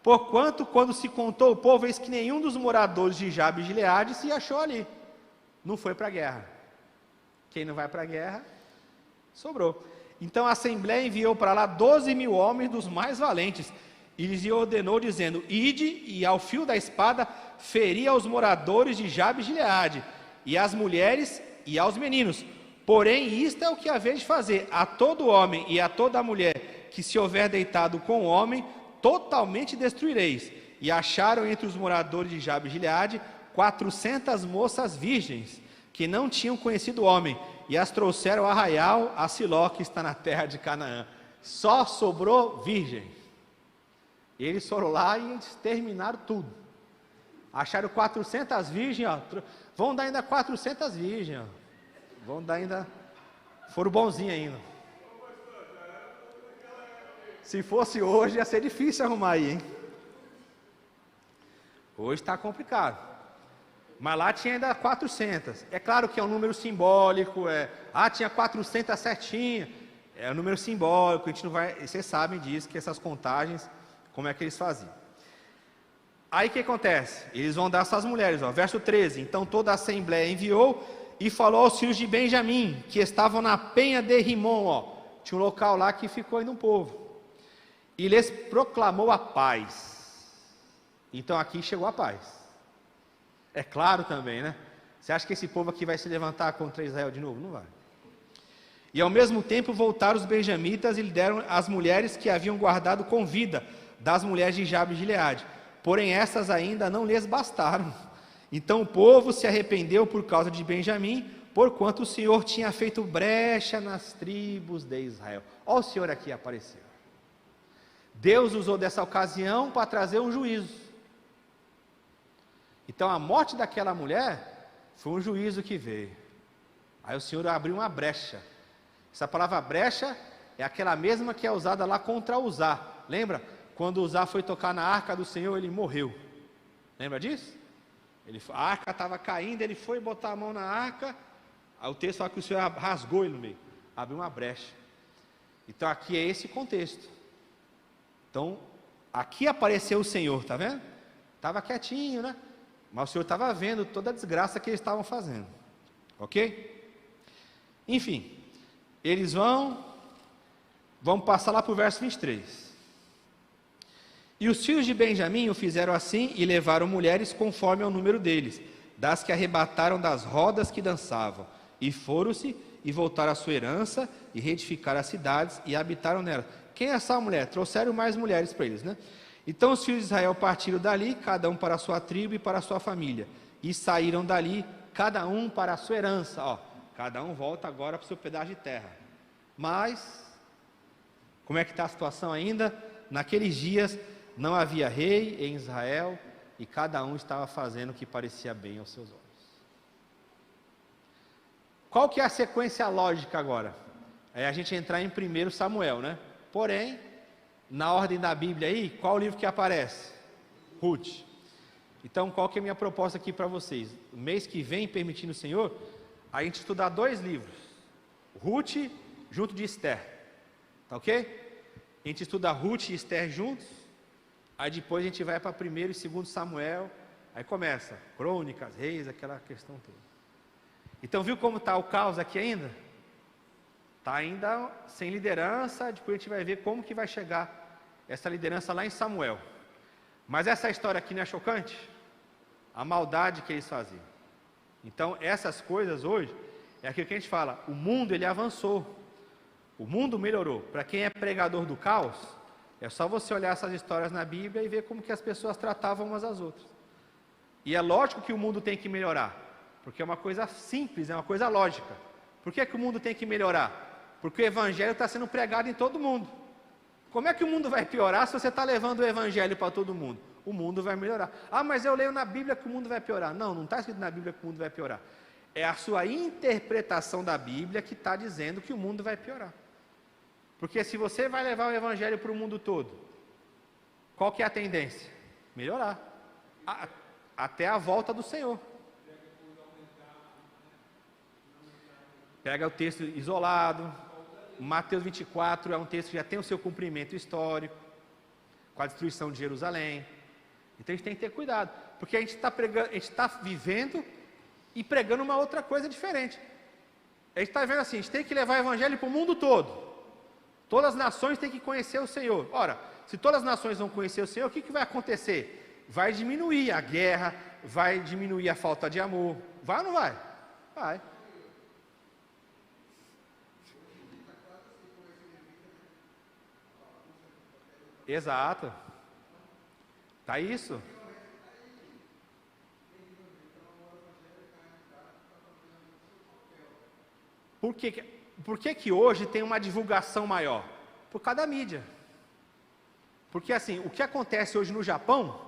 Porquanto, quando se contou o povo, eis que nenhum dos moradores de Jabes Gileades se achou ali. Não foi para a guerra. Quem não vai para a guerra, sobrou. Então a assembleia enviou para lá 12.000 homens dos mais valentes, e lhes ordenou, dizendo: ide, e ao fio da espada feri aos moradores de Jabes Gileade, e às mulheres e aos meninos. Porém, isto é o que haveis de fazer: a todo homem e a toda mulher que se houver deitado com o homem, totalmente destruireis. E acharam entre os moradores de Jabes Gileade 400 moças virgens, que não tinham conhecido o homem, e as trouxeram ao arraial a Siló, que está na terra de Canaã. Só sobrou virgem. Eles foram lá e exterminaram tudo. Acharam 400 virgens, ó. Vão dar ainda 400 virgens, ó. Vão dar ainda... Foram bonzinhos ainda. Se fosse hoje, ia ser difícil arrumar aí, hein? Hoje está complicado. Mas lá tinha ainda 400. É claro que é um número simbólico. Tinha 400 certinho. É um número simbólico. A gente não vai... Vocês sabem disso, que essas contagens, como é que eles faziam. Aí o que acontece? Eles vão dar essas mulheres, ó, verso 13. Então toda a assembleia enviou e falou aos filhos de Benjamim, que estavam na penha de Rimon, ó. Tinha um local lá que ficou ainda um povo. E lhes proclamou a paz. Então aqui chegou a paz. É claro também, né? Você acha que esse povo aqui vai se levantar contra Israel de novo? Não vai. E ao mesmo tempo voltaram os benjamitas e lhe deram as mulheres que haviam guardado com vida das mulheres de Jabes de Gileade. Porém essas ainda não lhes bastaram. Então o povo se arrependeu por causa de Benjamim, porquanto o Senhor tinha feito brecha nas tribos de Israel. Olha o Senhor aqui apareceu. Deus usou dessa ocasião para trazer um juízo. Então a morte daquela mulher foi um juízo que veio. Aí o Senhor abriu uma brecha. Essa palavra brecha é aquela mesma que é usada lá contra Uzá. Lembra? Quando Uzá foi tocar na arca do Senhor, ele morreu. Lembra disso? A arca estava caindo, ele foi botar a mão na arca. Aí o texto fala que o Senhor rasgou ele no meio, abriu uma brecha. Então aqui é esse contexto. Então, aqui apareceu o Senhor, tá vendo? Estava quietinho, né? Mas o Senhor estava vendo toda a desgraça que eles estavam fazendo. Ok? Enfim, eles vamos passar lá para o verso 23. E os filhos de Benjamim o fizeram assim e levaram mulheres conforme ao número deles, das que arrebataram das rodas que dançavam, e foram-se e voltaram à sua herança e reedificaram as cidades e habitaram nelas. Quem é essa mulher? Trouxeram mais mulheres para eles, né? Então os filhos de Israel partiram dali, cada um para a sua tribo e para a sua família, e saíram dali, cada um para a sua herança. Ó, cada um volta agora para o seu pedaço de terra. Mas, como é que está a situação ainda? Naqueles dias não havia rei em Israel, e cada um estava fazendo o que parecia bem aos seus olhos. Qual que é a sequência lógica agora? É a gente entrar em 1 Samuel, né? Porém, na ordem da Bíblia aí, qual o livro que aparece? Ruth. Então, qual que é a minha proposta aqui para vocês? O mês que vem, permitindo o Senhor, a gente estudar 2 livros. Ruth junto de Esther. Tá ok? A gente estuda Ruth e Esther juntos. Aí depois a gente vai para 1 e 2 Samuel. Aí começa Crônicas, Reis, aquela questão toda. Então, viu como está o caos aqui ainda? Está ainda sem liderança. Depois a gente vai ver como que vai chegar essa liderança lá em Samuel. Mas essa história aqui não é chocante? A maldade que eles faziam. Então essas coisas hoje, é aquilo que a gente fala, o mundo ele avançou. O mundo melhorou. Para quem é pregador do caos, é só você olhar essas histórias na Bíblia e ver como que as pessoas tratavam umas às outras. E é lógico que o mundo tem que melhorar. Porque é uma coisa simples, é uma coisa lógica. Por que que o mundo tem que melhorar? Porque o Evangelho está sendo pregado em todo mundo. Como é que o mundo vai piorar se você está levando o Evangelho para todo mundo? O mundo vai melhorar. Ah, mas eu leio na Bíblia que o mundo vai piorar. Não, não está escrito na Bíblia que o mundo vai piorar. É a sua interpretação da Bíblia que está dizendo que o mundo vai piorar. Porque se você vai levar o Evangelho para o mundo todo, qual que é a tendência? Melhorar. Até a volta do Senhor. Pega o texto isolado. Mateus 24 é um texto que já tem o seu cumprimento histórico, com a destruição de Jerusalém. Então a gente tem que ter cuidado, porque a gente está vivendo e pregando uma outra coisa diferente. A gente está vendo assim, a gente tem que levar o Evangelho para o mundo todo. Todas as nações têm que conhecer o Senhor. Ora, se todas as nações vão conhecer o Senhor, o que vai acontecer? Vai diminuir a guerra, vai diminuir a falta de amor. Vai ou não vai? Vai. Exato. Tá isso? Por que hoje tem uma divulgação maior? Por causa da mídia. Porque assim, o que acontece hoje no Japão,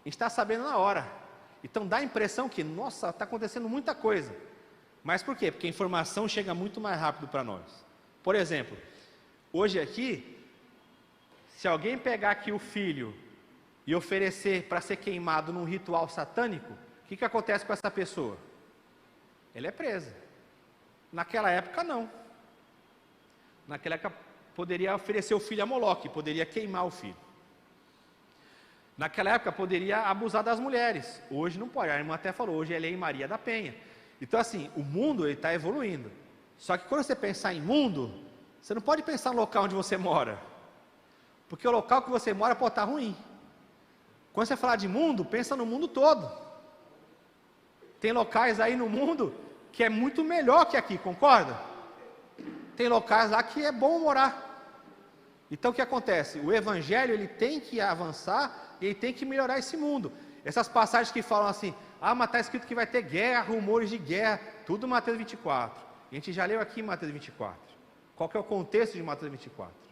a gente está sabendo na hora. Então dá a impressão que, nossa, está acontecendo muita coisa. Mas por quê? Porque a informação chega muito mais rápido para nós. Por exemplo, hoje aqui, se alguém pegar aqui o filho e oferecer para ser queimado num ritual satânico, o que acontece com essa pessoa? Ela é presa. Naquela época não. Naquela época poderia oferecer o filho a Moloque, poderia queimar o filho. Naquela época poderia abusar das mulheres. Hoje não pode. A irmã até falou, hoje é Lei Maria da Penha. Então assim, o mundo está evoluindo. Só que quando você pensar em mundo, você não pode pensar no local onde você mora. Porque o local que você mora pode estar ruim. Quando você falar de mundo, pensa no mundo todo. Tem locais aí no mundo que é muito melhor que aqui, concorda? Tem locais lá que é bom morar. Então o que acontece? O evangelho ele tem que avançar e ele tem que melhorar esse mundo. Essas passagens que falam assim, mas está escrito que vai ter guerra, rumores de guerra, tudo Mateus 24. A gente já leu aqui Mateus 24. Qual que é o contexto de Mateus 24?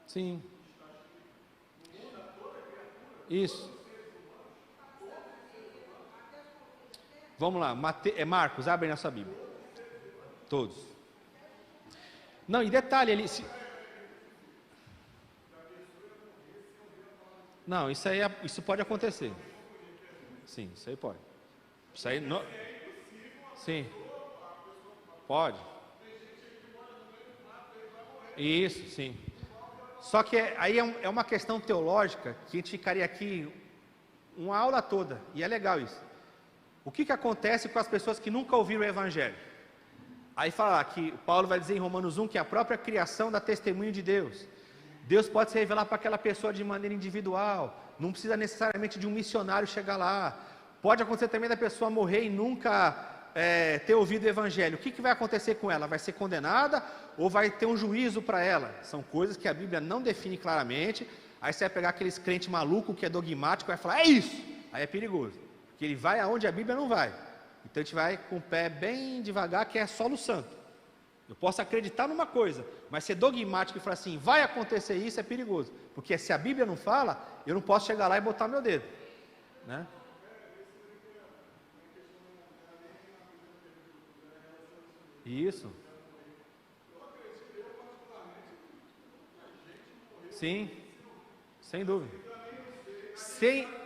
Sim. Isso. Vamos lá, Marcos, abre na sua Bíblia. Todos. Não, e detalhe, Não, isso pode acontecer. Sim, isso aí pode. Isso aí não... Sim. Pode. Isso, sim. Só que aí é uma questão teológica que a gente ficaria aqui uma aula toda, e é legal isso. O que acontece com as pessoas que nunca ouviram o Evangelho? Aí fala que Paulo vai dizer em Romanos 1 que a própria criação dá testemunho de Deus. Deus pode se revelar para aquela pessoa de maneira individual, não precisa necessariamente de um missionário chegar lá. Pode acontecer também da pessoa morrer e nunca ter ouvido o Evangelho. O que vai acontecer com ela? Vai ser condenada ou vai ter um juízo para ela? São coisas que a Bíblia não define claramente. Aí você vai pegar aqueles crentes malucos que é dogmático e vai falar, é isso! Aí é perigoso, porque ele vai aonde a Bíblia não vai. Então a gente vai com o pé bem devagar, que é solo santo. Eu posso acreditar numa coisa, mas ser dogmático e falar assim, vai acontecer isso, é perigoso. Porque se a Bíblia não fala, eu não posso chegar lá e botar meu dedo, né? Isso. Sim, sem dúvida.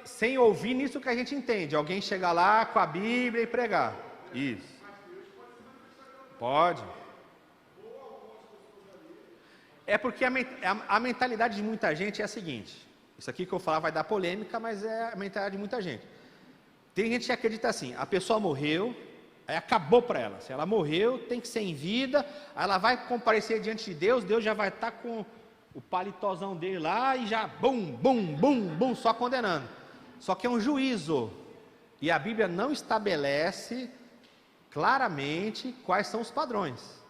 Sem ouvir nisso que a gente entende. Alguém chegar lá com a Bíblia e pregar. Isso. Pode. É porque a mentalidade de muita gente é a seguinte. Isso aqui que eu falar vai dar polêmica, mas é a mentalidade de muita gente. Tem gente que acredita assim, a pessoa morreu, aí acabou para ela. Se ela morreu, tem que ser em vida, aí ela vai comparecer diante de Deus, Deus já vai estar com o palitozão dele lá e já bum, bum, bum, bum, só condenando. Só que é um juízo. E a Bíblia não estabelece claramente quais são os padrões.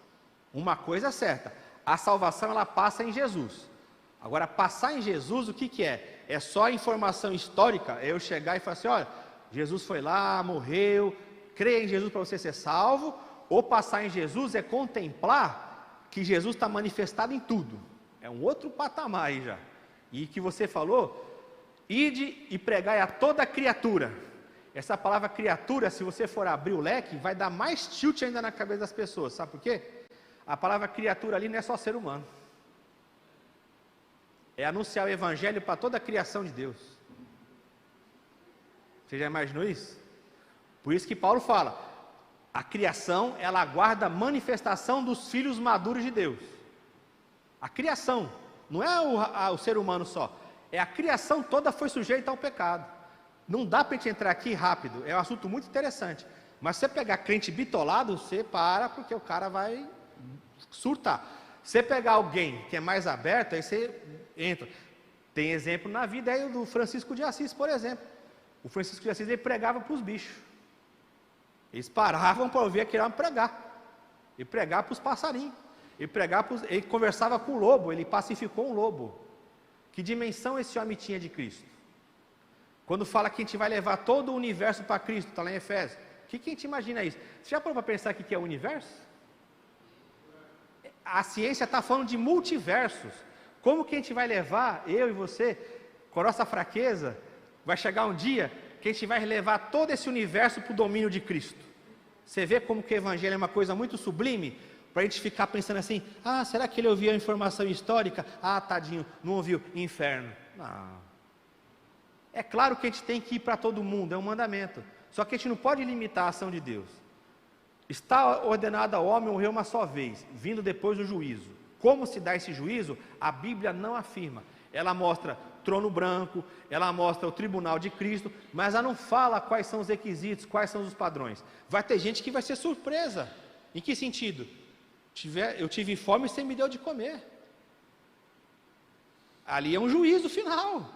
Uma coisa é certa, a salvação ela passa em Jesus. Agora, passar em Jesus, o que é? É só informação histórica, é eu chegar e falar assim, olha, Jesus foi lá, morreu, crê em Jesus para você ser salvo, ou passar em Jesus é contemplar que Jesus está manifestado em tudo. É um outro patamar aí já. E que você falou, ide e pregai a toda criatura. Essa palavra criatura, se você for abrir o leque, vai dar mais tilt ainda na cabeça das pessoas. Sabe por quê? A palavra criatura ali não é só ser humano. É anunciar o evangelho para toda a criação de Deus. Você já imaginou isso? Por isso que Paulo fala, a criação, ela aguarda a manifestação dos filhos maduros de Deus. A criação, não é o ser humano só, é a criação toda foi sujeita ao pecado. Não dá para a gente entrar aqui rápido, é um assunto muito interessante. Mas se você pegar crente bitolado, você para, porque o cara vai surtar. Se você pegar alguém que é mais aberto, aí você entra. Tem exemplo na vida aí do Francisco de Assis, por exemplo. O Francisco de Assis, ele pregava para os bichos. Eles paravam para ouvir aquele homem pregar. Ele pregava para os passarinhos. Ele conversava com o lobo, ele pacificou um lobo. Que dimensão esse homem tinha de Cristo? Quando fala que a gente vai levar todo o universo para Cristo, está lá em Efésios. O que a gente imagina isso? Você já parou para pensar o que é o universo? A ciência está falando de multiversos. Como que a gente vai levar, eu e você, com a nossa fraqueza, vai chegar um dia que a gente vai levar todo esse universo para o domínio de Cristo. Você vê como que o Evangelho é uma coisa muito sublime, para a gente ficar pensando assim, será que ele ouviu a informação histórica? Tadinho, não ouviu, inferno. Não. É claro que a gente tem que ir para todo mundo, é um mandamento. Só que a gente não pode limitar a ação de Deus. Está ordenado ao homem morrer uma só vez, vindo depois do juízo. Como se dá esse juízo? A Bíblia não afirma. Ela mostra trono branco, ela mostra o tribunal de Cristo, mas ela não fala quais são os requisitos, quais são os padrões. Vai ter gente que vai ser surpresa. Em que sentido? Eu tive fome e você me deu de comer. Ali é um juízo final.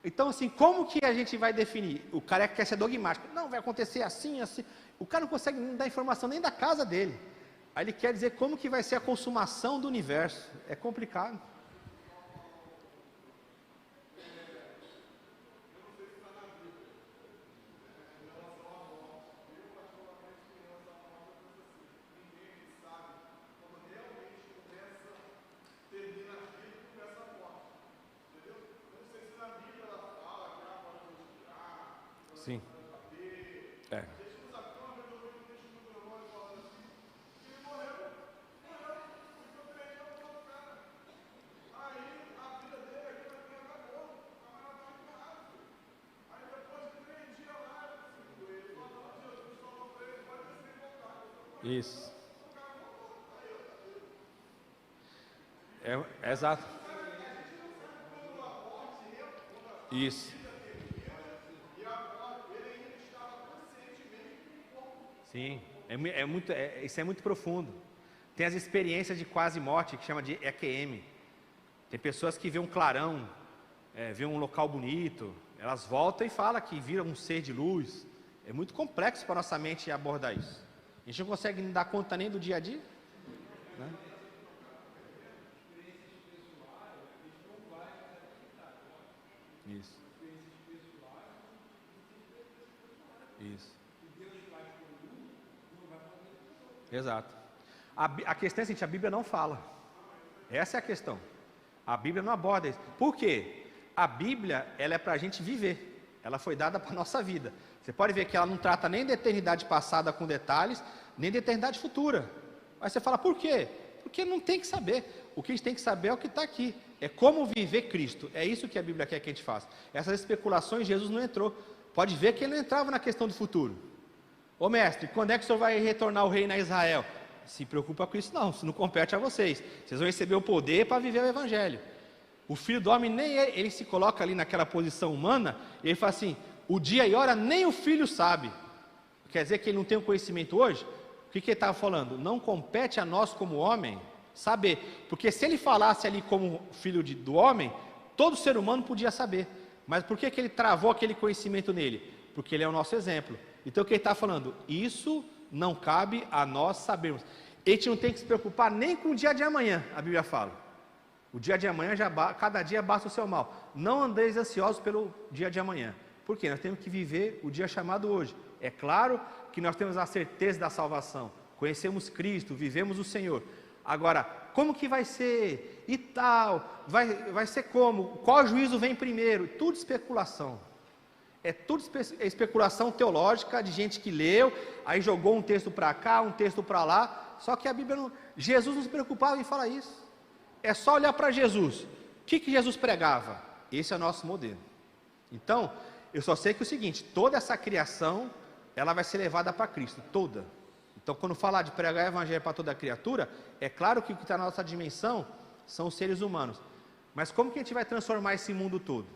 Então, assim, como que a gente vai definir? O cara quer ser dogmático. Não, vai acontecer assim, assim. O cara não consegue dar informação nem da casa dele. Aí ele quer dizer como que vai ser a consumação do universo. É complicado. Sim. É. Isso. É exato. Isso. Sim, isso é muito profundo. Tem as experiências de quase morte, que chama de EQM. Tem pessoas que vê um clarão, vê um local bonito, elas voltam e falam que viram um ser de luz. É muito complexo para a nossa mente abordar isso. A gente não consegue dar conta nem do dia a dia, né? Isso. Isso. Exato. A questão é a seguinte, a Bíblia não fala. Essa é a questão. A Bíblia não aborda isso. Por quê? A Bíblia, ela é para a gente viver. Ela foi dada para a nossa vida. Você pode ver que ela não trata nem da eternidade passada com detalhes, nem da eternidade futura. Aí você fala, por quê? Porque não tem que saber. O que a gente tem que saber é o que está aqui. É como viver Cristo. É isso que a Bíblia quer que a gente faça. Essas especulações, Jesus não entrou. Pode ver que ele não entrava na questão do futuro. Ô mestre, quando é que o senhor vai retornar o reino a Israel? Se preocupa com isso não, isso não compete a vocês. Vocês vão receber o poder para viver o evangelho. O filho do homem, nem ele se coloca ali naquela posição humana, e ele fala assim, o dia e hora nem o filho sabe. Quer dizer que ele não tem o conhecimento hoje? O que ele estava falando? Não compete a nós como homem saber. Porque se ele falasse ali como filho do homem, todo ser humano podia saber. Mas por que ele travou aquele conhecimento nele? Porque ele é o nosso exemplo. Então o que ele está falando? Isso não cabe a nós sabermos. A gente não tem que se preocupar nem com o dia de amanhã, a Bíblia fala. O dia de amanhã, cada dia basta o seu mal. Não andeis ansiosos pelo dia de amanhã. Por quê? Nós temos que viver o dia chamado hoje. É claro que nós temos a certeza da salvação. Conhecemos Cristo, vivemos o Senhor. Agora, como que vai ser? E tal? Vai ser como? Qual juízo vem primeiro? Tudo especulação. É tudo especulação teológica de gente que leu, aí jogou um texto para cá, um texto para lá. Só que a Bíblia não... Jesus não se preocupava em falar isso. É só olhar para Jesus. O que Jesus pregava? Esse é o nosso modelo. Então, eu só sei que é o seguinte, toda essa criação, ela vai ser levada para Cristo, toda. Então, quando falar de pregar o evangelho para toda a criatura, é claro que o que está na nossa dimensão são os seres humanos. Mas como que a gente vai transformar esse mundo todo?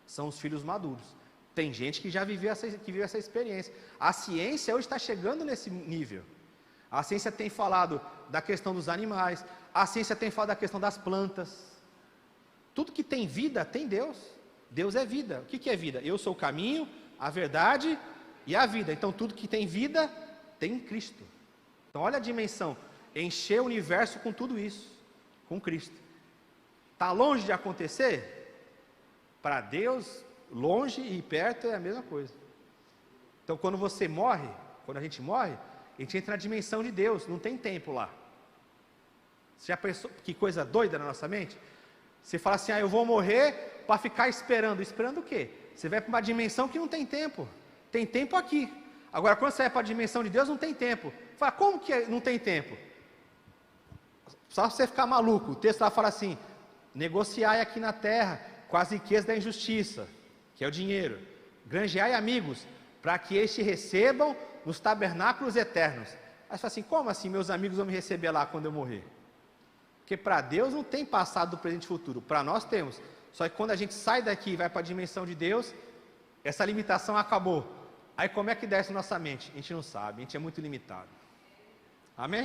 São os filhos maduros. Tem gente que já viveu essa experiência. A ciência hoje está chegando nesse nível. A ciência tem falado da questão dos animais, a ciência tem falado da questão das plantas. Tudo que tem vida tem Deus. Deus é vida. O que é vida? Eu sou o caminho, a verdade e a vida. Então tudo que tem vida tem Cristo. Então olha a dimensão. encher o universo com tudo isso, com Cristo. Está longe de acontecer? Para Deus, longe e perto é a mesma coisa. Então, quando você morre, quando a gente morre, a gente entra na dimensão de Deus, não tem tempo lá. Você já pensou que coisa doida na nossa mente? Você fala assim, eu vou morrer para ficar esperando. Esperando o quê? Você vai para uma dimensão que não tem tempo. Tem tempo aqui. Agora, quando você vai para a dimensão de Deus, não tem tempo. Fala, como que não tem tempo? Só você ficar maluco. O texto lá fala assim, negociai aqui na terra com as riquezas da injustiça, que é o dinheiro. Granjeai amigos, para que estes recebam nos tabernáculos eternos. Aí você fala assim, como assim meus amigos vão me receber lá quando eu morrer? Porque para Deus não tem passado, presente e futuro. Para nós temos. Só que quando a gente sai daqui e vai para a dimensão de Deus, essa limitação acabou. Aí como é que desce nossa mente? A gente não sabe, a gente é muito limitado. Amém?